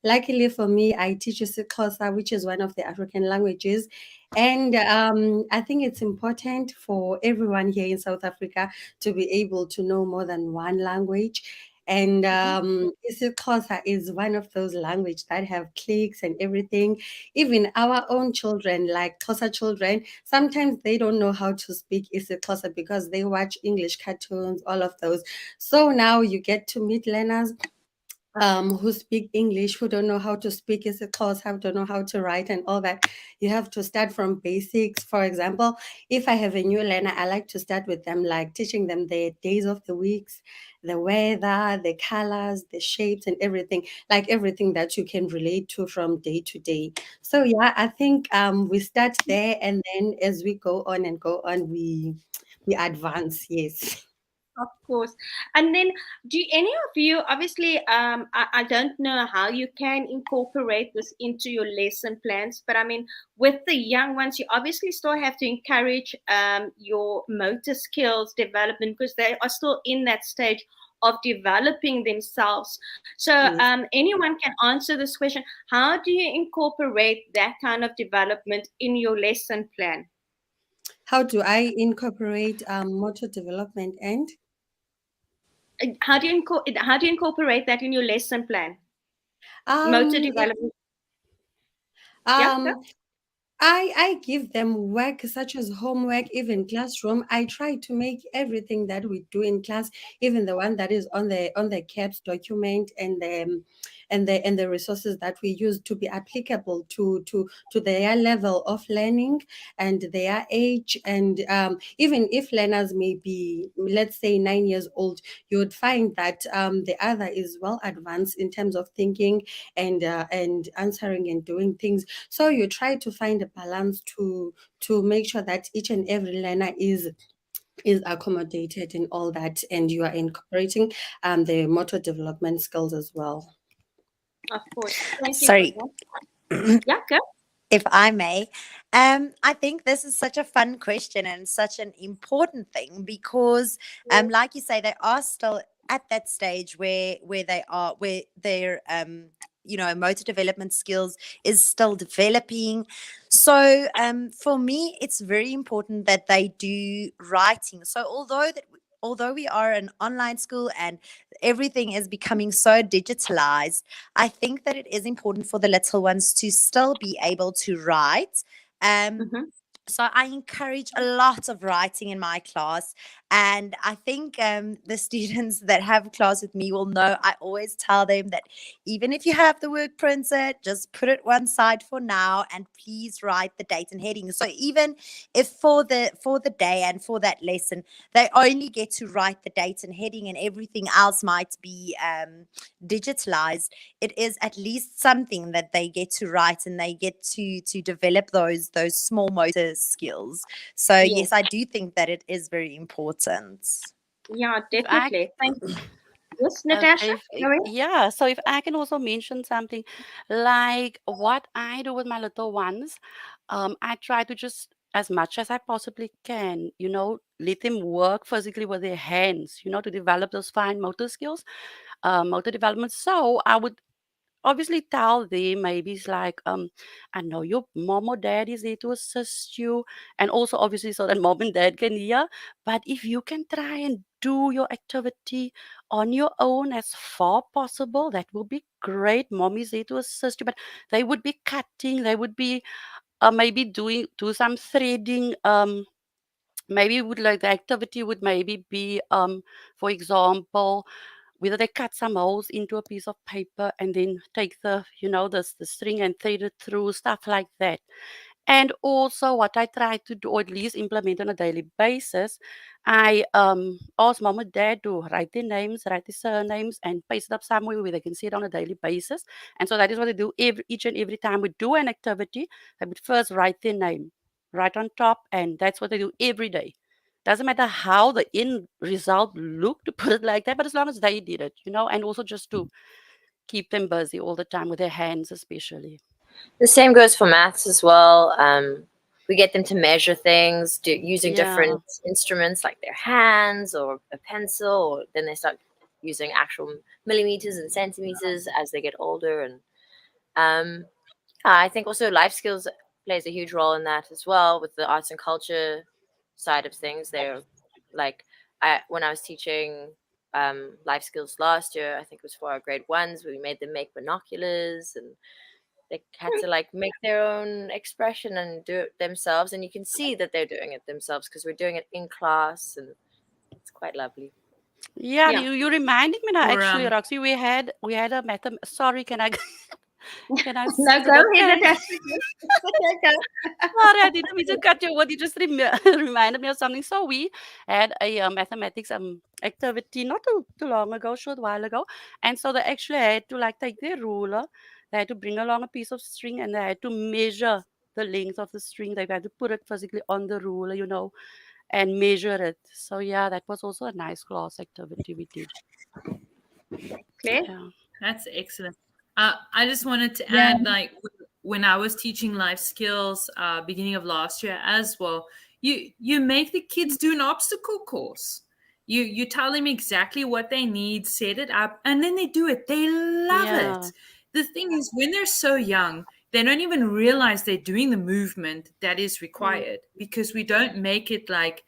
Luckily for me, I teach isiXhosa, which is one of the African languages. And I think it's important for everyone here in South Africa to be able to know more than one language. And isiXhosa is one of those languages that have cliques and everything. Even our own children, like Xhosa children, sometimes they don't know how to speak isiXhosa because they watch English cartoons, all of those. So now you get to meet learners who speak English, who don't know how to speak is a course, how to know how to write and all that. You have to start from basics. For example, if I have a new learner, I like to start with them, like teaching them the days of the weeks, the weather, the colors, the shapes, and everything, like everything that you can relate to from day to day. So yeah, I think we start there, and then as we go on and go on, we advance. Yes. Of course. And then, do any of you, obviously, I don't know how you can incorporate this into your lesson plans, but I mean, with the young ones, you obviously still have to encourage your motor skills development because they are still in that stage of developing themselves. So, Yes. anyone can answer this question. How do you incorporate that kind of development in your lesson plan? How do I incorporate motor development and How do you incorporate that in your lesson plan? Motor if development. Yeah, go. um I give them work such as homework, even classroom. I try to make everything that we do in class, even the one that is on the CAPS document and the resources that we use to be applicable to their level of learning and their age. And even if learners may be, let's say, 9 years old, you would find that the other is well advanced in terms of thinking and answering and doing things. So you try to find a balance to make sure that each and every learner is accommodated in all that, and you are incorporating the motor development skills as well. Of course. Thank you for Sorry, that. Yeah, go. if I may. I think this is such a fun question and such an important thing because, like you say, they are still at that stage where their motor development skills is still developing. So for me, it's very important that they do writing. So although we are an online school and everything is becoming so digitalized, I think that it is important for the little ones to still be able to write. Um, Mm-hmm. so I encourage a lot of writing in my class, and I think the students that have class with me will know I always tell them that even if you have the work printed, just put it one side for now, and please write the date and heading. So even if for the day and for that lesson they only get to write the date and heading, and everything else might be digitalized, it is at least something that they get to write, and they get to develop those small motor skills. So Yes. yes, I do think that it is very important. Yeah, If I definitely. Thank you. Yes, Okay, Natasha? Go ahead. yeah, so if I can also mention something like what I do with my little ones, I try to just, as much as I possibly can, let them work physically with their hands, to develop those fine motor skills, motor development. So I would obviously tell them, maybe it's like, I know your mom or dad is there to assist you, and also obviously so that mom and dad can hear, but if you can try and do your activity on your own as far possible, that will be great. Mom is there to assist you, but they would be cutting, they would be maybe do some threading, maybe would like the activity would maybe be, for example, whether they cut some holes into a piece of paper and then take the string and thread it through, stuff like that. And also what I try to do, or at least implement on a daily basis, I ask mom and dad to write their names, write their surnames, and paste it up somewhere where they can see it on a daily basis. And so that is what they do each and every time we do an activity. They would first write their name right on top, and that's what they do every day. Doesn't matter how the end result looked, to put it like that, but as long as they did it, and also just to keep them busy all the time with their hands, especially. The same goes for maths as well. We get them to measure things using Yeah. different instruments like their hands or a pencil, or then they start using actual millimeters and centimeters as they get older. And um, I think also life skills plays a huge role in that as well with the arts and culture side of things. They're like, when I was teaching life skills last year, I think it was for our grade ones, we made them make binoculars, and they had to like make their own expression and do it themselves. And you can see that they're doing it themselves because we're doing it in class, and it's quite lovely. Yeah, Yeah. you reminded me now Or actually, Roxy. We had a sorry, can I can I No, say go that? ahead, Natasha. Okay, go. Sorry, I didn't mean to cut you. What you just reminded me of something. So we had a mathematics activity not too long ago, short while ago, and so they actually had to like take their ruler. They had to bring along a piece of string, and they had to measure the length of the string. They had to put it physically on the ruler, and measure it. So yeah, that was also a nice class activity we did. Claire? Yeah. That's excellent. I just wanted to Yeah. add, like, when I was teaching life skills, beginning of last year as well, you make the kids do an obstacle course. You tell them exactly what they need, set it up, and then they do it. They love Yeah. it. The thing is, when they're so young, they don't even realize they're doing the movement that is required because we don't make it like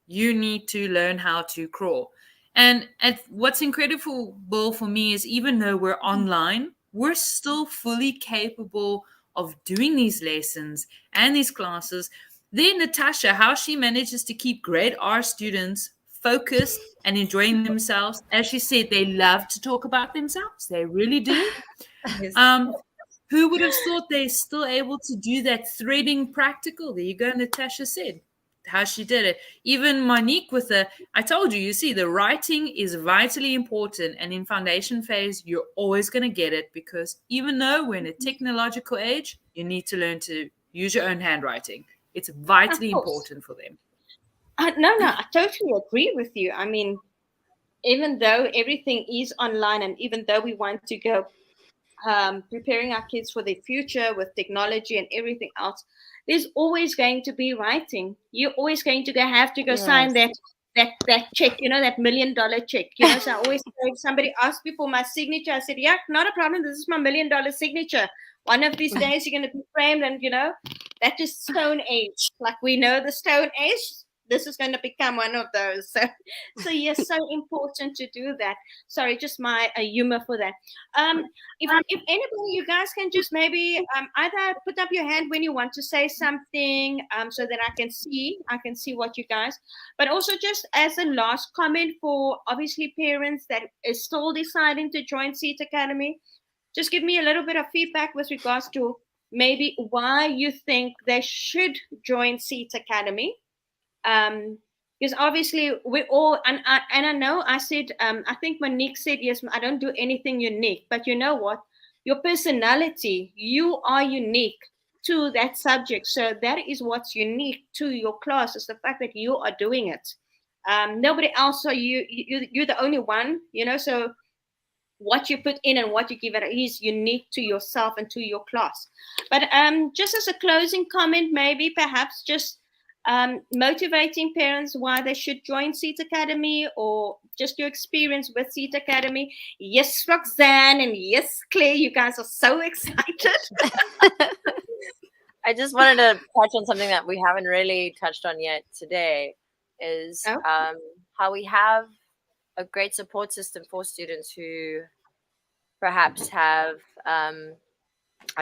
you need to learn how to crawl. And what's incredible for me is even though we're online, we're still fully capable of doing these lessons and these classes. Then Natasha, how she manages to keep grade R students focused and enjoying themselves. As she said, they love to talk about themselves. They really do. Yes. Um, who would have thought they're still able to do that threading practical? There you go, Natasha said how she did it. Even Monique with I told you, you see, the writing is vitally important. And in foundation phase, you're always going to get it because even though we're in a technological age, you need to learn to use your own handwriting. It's Of vitally course. important for them. No, I totally agree with you. I mean, even though everything is online and even though we want to go preparing our kids for their future with technology and everything else, there's always going to be writing. You're always going to have to go sign Yes. that check, that $1 million check. So I always say, if somebody asks me for my signature, I said, yeah, not a problem. This is my $1 million signature. One of these days you're going to be framed, and that is Stone Age. Like we know the Stone Age. This is going to become one of those. So yes, so important to do that. Sorry, just my humor for that. If anybody, you guys can just maybe either put up your hand when you want to say something, so that I can see what you guys. But also just as a last comment for obviously parents that is still deciding to join Seat Academy, just give me a little bit of feedback with regards to maybe why you think they should join Seat Academy. um, because obviously we all, and I know I said, I think Monique said, yes, I don't do anything unique, but you know what, your personality, you are unique to that subject, so that is what's unique to your class, is the fact that you are doing it. Nobody else, so you're the only one, so what you put in and what you give it is unique to yourself and to your class. But just as a closing comment, maybe perhaps just motivating parents why they should join Seat Academy, or just your experience with Seat Academy. Yes, Roxanne, and yes, Claire, you guys are so excited. I just wanted to touch on something that we haven't really touched on yet today, is Oh. how we have a great support system for students who perhaps have I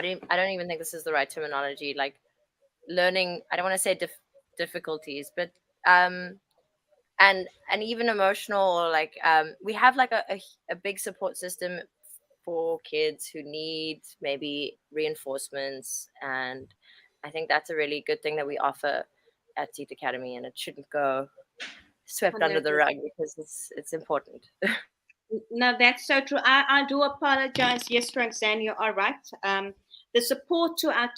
don't even think this is the right terminology, like learning, I don't want to say difficulties, but and even emotional, or like we have like a big support system for kids who need maybe reinforcements, and I think that's a really good thing that we offer at Seat Academy, and it shouldn't go swept under the 100%. rug because it's important. No, that's so true. I do apologize. Yes, Roxanne, you are right. The support to our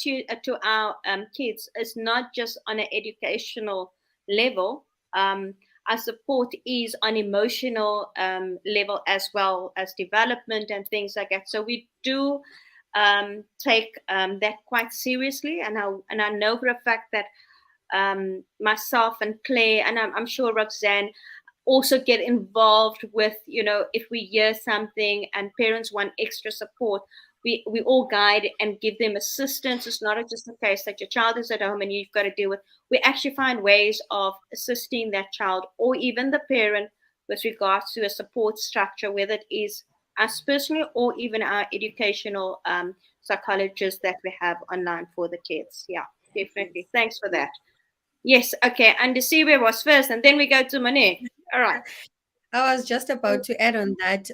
kids is not just on an educational level. Our support is on emotional level, as well as development and things like that. So we do take that quite seriously, and I know for a fact that myself and Claire, and I'm sure Roxanne, also get involved with, if we hear something and parents want extra support, we all guide and give them assistance. It's not just the case that your child is at home and you've got to deal with. We actually find ways of assisting that child or even the parent with regards to a support structure, whether it is us personally or even our educational psychologists that we have online for the kids. Yeah, definitely. Thanks for that. Yes, okay. And the Siwe was first, and then we go to Monique. All right. I was just about to add on that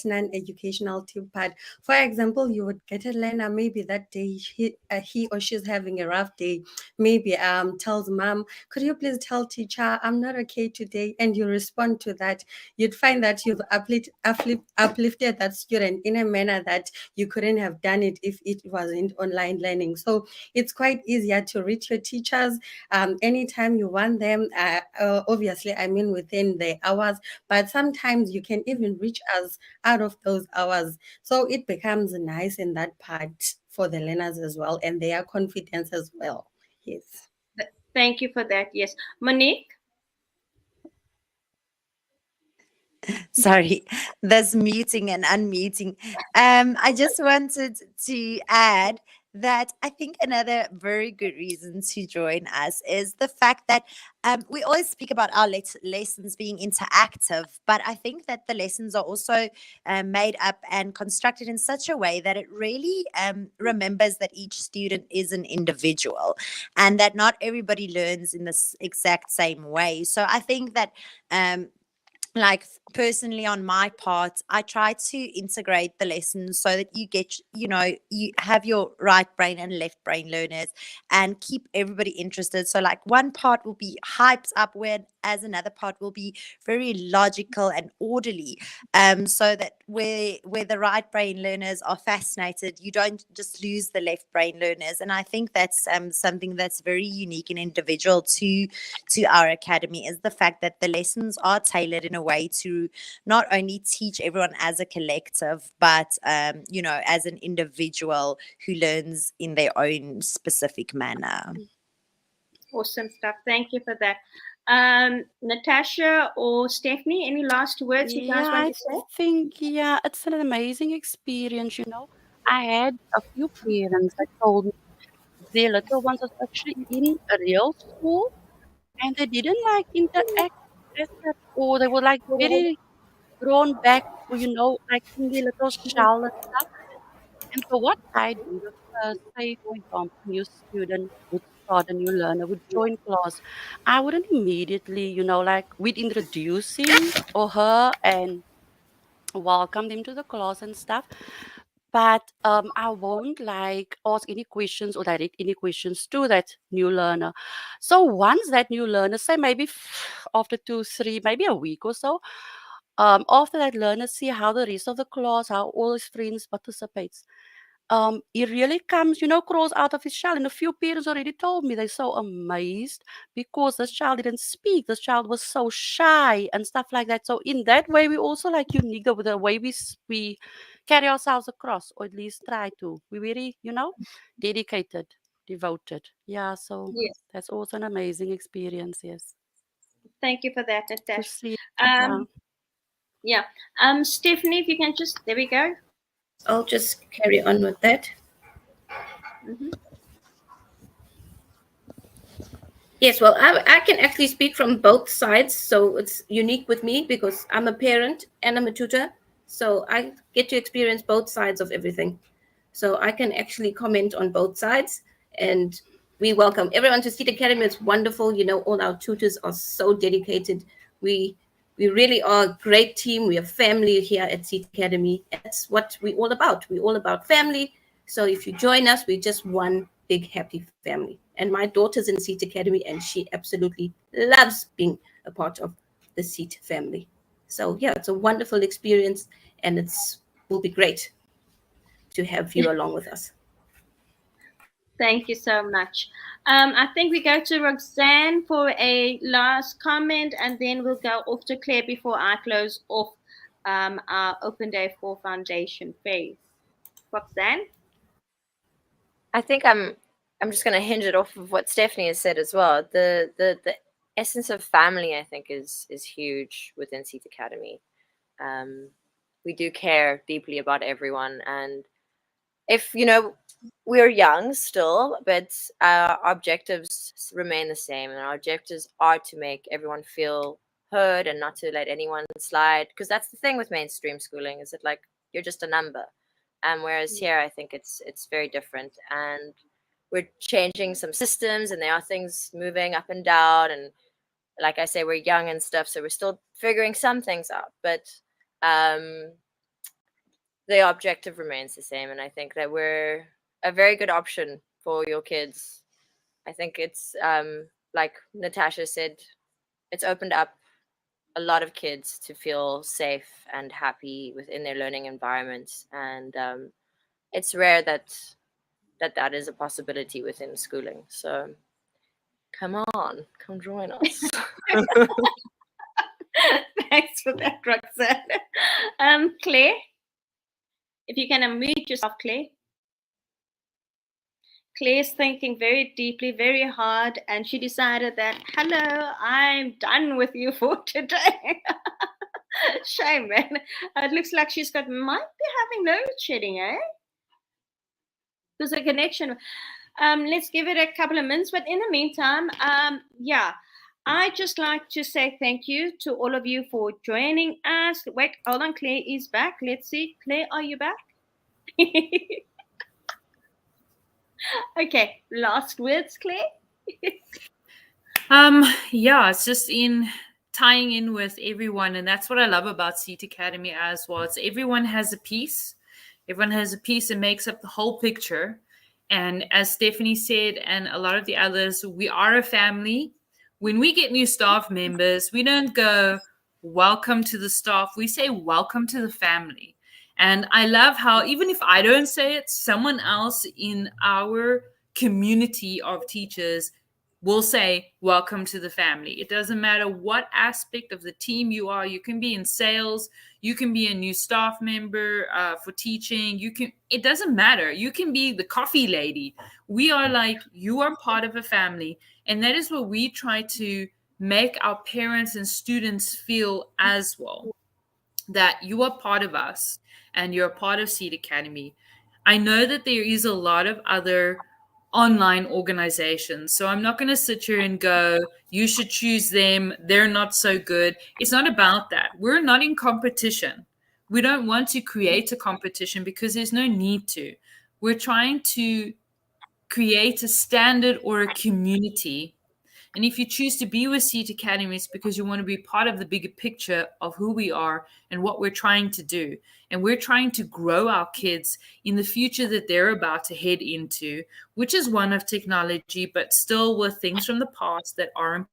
non-educational tip part. For example, you would get a learner maybe that day he or she's having a rough day. Maybe tells mom, could you please tell teacher I'm not okay today? And you respond to that. You'd find that you've uplifted that student in a manner that you couldn't have done it if it wasn't online learning. So it's quite easier to reach your teachers anytime you want them. Obviously, I mean within the hours, but sometimes you can even reach us out of those hours. So it becomes nice in that part for the learners as well and their confidence as well. Yes. Thank you for that. Yes. Monique? Sorry, there's muting and unmuting. I just wanted to add that I think another very good reason to join us is the fact that we always speak about our lessons being interactive, but I think that the lessons are also made up and constructed in such a way that it really remembers that each student is an individual and that not everybody learns in this exact same way. So I think that like personally on my part, I try to integrate the lessons so that you get, you have your right brain and left brain learners and keep everybody interested. So like one part will be hyped up, whereas another part will be very logical and orderly, so that where the right brain learners are fascinated, you don't just lose the left brain learners. And I think that's something that's very unique and individual to our academy, is the fact that the lessons are tailored in a way to not only teach everyone as a collective, but as an individual who learns in their own specific manner. Awesome stuff. Thank you for that. Natasha or Stephanie, any last words you guys Yeah, want I to say? think, yeah, it's an amazing experience. I had a few parents that told me their little ones was actually in a real school and they didn't like interact with us at all. They were like very drawn back, like in their little shell and stuff. And so what I do, the first, say for example, new student would start, a new learner would join class, I wouldn't immediately, like we'd introduce him or her and welcome them to the class and stuff. But I won't like ask any questions or direct any questions to that new learner. So once that new learner, say maybe after 2, 3, maybe a week or so, after that learner see how the rest of the class, how all his friends participates, he really comes, crawls out of his shell. And a few parents already told me they're so amazed because this child didn't speak. This child was so shy and stuff like that. So in that way, we also like unique the way we carry ourselves across, or at least try to. We're very, dedicated, devoted. Yeah, so Yes. that's also an amazing experience. Yes. Thank you for that, To Natasha. see. Yeah. Yeah. Stephanie, if you can just, there we go. I'll just carry on with that. Mhm. Yes, well, I can actually speak from both sides. So it's unique with me because I'm a parent and I'm a tutor. So I get to experience both sides of everything. So I can actually comment on both sides. And we welcome everyone to Seed Academy. It's wonderful. All our tutors are so dedicated. We really are a great team. We are family here at Seed Academy. And that's what we're all about. We're all about family. So if you join us, we're just one big happy family. And my daughter's in Seed Academy and she absolutely loves being a part of the Seed family. So yeah, it's a wonderful experience and will be great to have you along with us. Thank you so much. I think we go to Roxanne for a last comment, and then we'll go off to Claire before I close off our open day for foundation phase. Roxanne? I think I'm just going to hinge it off of what Stephanie has said as well. The essence of family, I think, is huge within Seat Academy. We do care deeply about everyone, and if we're young still, but our objectives remain the same, and our objectives are to make everyone feel heard and not to let anyone slide, because that's the thing with mainstream schooling, is that like you're just a number, and whereas here I think it's very different, and we're changing some systems and there are things moving up and down, and like I say, we're young and stuff, so we're still figuring some things out. But the objective remains the same, and I think that we're a very good option for your kids. I think it's like Natasha said, it's opened up a lot of kids to feel safe and happy within their learning environments, and it's rare that is a possibility within schooling. So come on, come join us. Thanks for that, Roxanne. Claire, if you can unmute yourself, Claire. Claire's thinking very deeply, very hard, and she decided that, hello, I'm done with you for today. Shame, man. It looks like might be having load shedding, eh? There's a connection. Let's give it a couple of minutes, but in the meantime, yeah, I just like to say thank you to all of you for joining us. Wait, hold on, Claire is back. Let's see. Claire, are you back? Okay, last words, Claire. Yeah, it's just in tying in with everyone, and that's what I love about Seat Academy as well. It's everyone has a piece. Everyone has a piece that makes up the whole picture. And as Stephanie said, and a lot of the others, we are a family. When we get new staff members, we don't go, welcome to the staff. We say, welcome to the family. And I love how, even if I don't say it, someone else in our community of teachers will say, welcome to the family. It doesn't matter what aspect of the team you are. You can be in sales, you can be a new staff member for teaching. It doesn't matter. You can be the coffee lady. We are like, you are part of a family. And that is what we try to make our parents and students feel as well, that you are part of us and you're a part of Seed Academy. I know that there is a lot of other online organizations. So I'm not going to sit here and go, you should choose them. They're not so good. It's not about that. We're not in competition. We don't want to create a competition because there's no need to. We're trying to create a standard or a community. And if you choose to be with Seat Academy, it's because you want to be part of the bigger picture of who we are and what we're trying to do. And we're trying to grow our kids in the future that they're about to head into, which is one of technology, but still with things from the past that are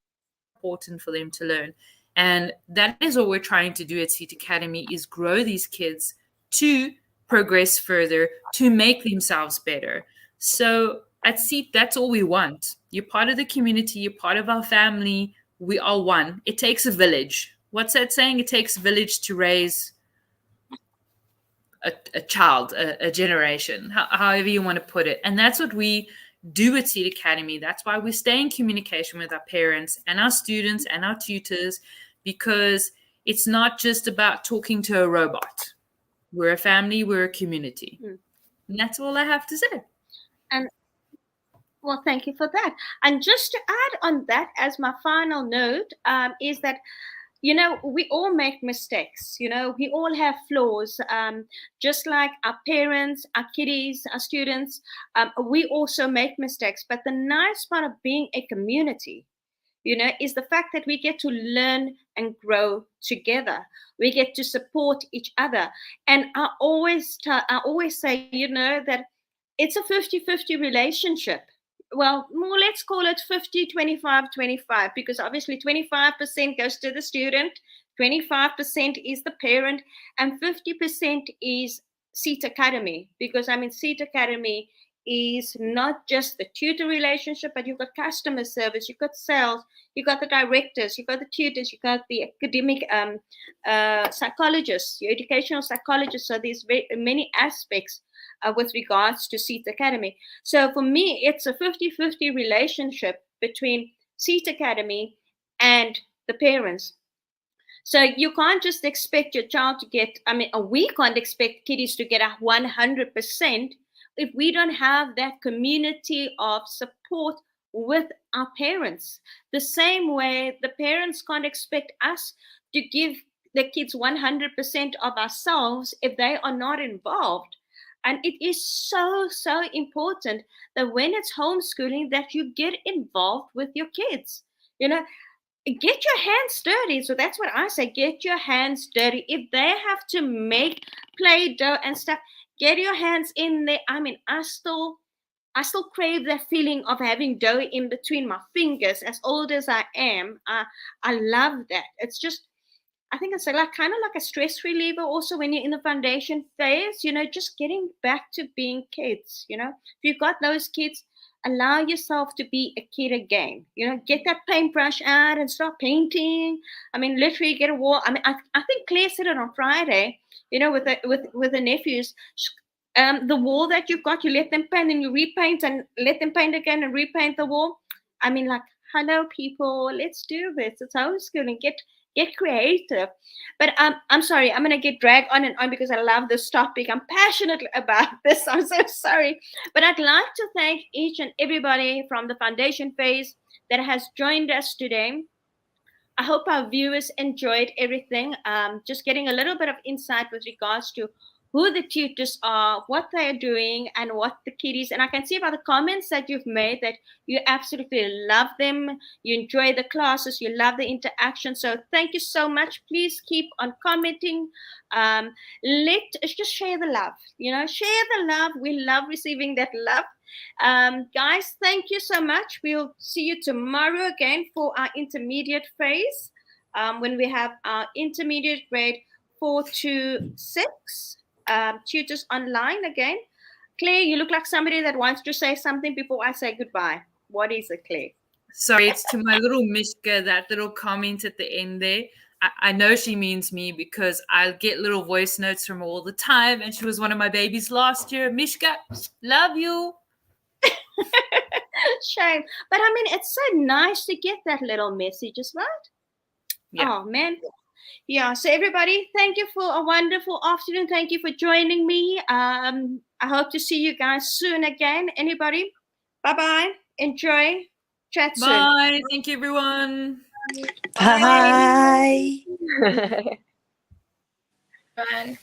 important for them to learn. And that is what we're trying to do at Seat Academy, is grow these kids to progress further, to make themselves better. So at Seat, that's all we want. You're part of the community. You're part of our family. We are one. It takes a village. What's that saying? It takes a village to raise a child, a generation, however you want to put it. And that's what we do at Seed Academy. That's why we stay in communication with our parents and our students and our tutors, because it's not just about talking to a robot. We're a family. We're a community. And that's all I have to say. And well, thank you for that. And just to add on that, as my final note, is that, we all make mistakes. We all have flaws. Just like our parents, our kiddies, our students, we also make mistakes. But the nice part of being a community, is the fact that we get to learn and grow together. We get to support each other. And I always say, that it's a 50-50 relationship. Well, more, let's call it 50, 25, 25, because obviously 25% goes to the student, 25% is the parent, and 50% is Seat Academy, because Seat Academy is not just the tutor relationship, but you've got customer service, you've got sales, you've got the directors, you've got the tutors, you've got the academic psychologists, your educational psychologists. So there's very many aspects with regards to Seat Academy. So for me, it's a 50-50 relationship between Seat Academy and the parents. So you can't just expect your child to get, we can't expect kiddies to get 100% if we don't have that community of support with our parents. The same way the parents can't expect us to give the kids 100% of ourselves if they are not involved. And it is so, so important that when it's homeschooling, that you get involved with your kids. get your hands dirty. So that's what I say, get your hands dirty. If they have to make Play-Doh and stuff, get your hands in there. I mean, I still crave that feeling of having dough in between my fingers. As old as I am, I love that. It's just, I think it's like kind of like a stress reliever also when you're in the foundation phase, just getting back to being kids, If you've got those kids, allow yourself to be a kid again. Get that paintbrush out and start painting. I mean, literally get a wall. I mean, I think Claire said it on Friday, with the nephews. The wall that you've got, you let them paint and you repaint and let them paint again and repaint the wall. I mean, like, hello, people, let's do this. It's homeschooling. Get creative. But I'm sorry, I'm gonna get dragged on and on because I love this topic. I'm passionate about this. I'm so sorry. But I'd like to thank each and everybody from the foundation phase that has joined us today. I hope our viewers enjoyed everything. Just getting a little bit of insight with regards to who the tutors are, what they're doing, and what the kiddies. And I can see by the comments that you've made that you absolutely love them. You enjoy the classes. You love the interaction. So thank you so much. Please keep on commenting. Let's just share the love. Share the love. We love receiving that love. Guys, thank you so much. We'll see you tomorrow again for our intermediate phase, when we have our intermediate grade 4 to 6 tutors online again. Claire, you look like somebody that wants to say something before I say goodbye. What is it, Claire? Sorry, it's to my little Mishka, that little comment at the end there. I know she means me because I get little voice notes from her all the time, and she was one of my babies last year. Mishka, love you. Shame. But I mean, it's so nice to get that little messages, right? Yeah. Oh, man. Yeah, so everybody, thank you for a wonderful afternoon. Thank you for joining me. I hope to see you guys soon again. Anybody? Bye-bye. Enjoy. Chat soon. Bye. Thank you, everyone. Bye. Bye.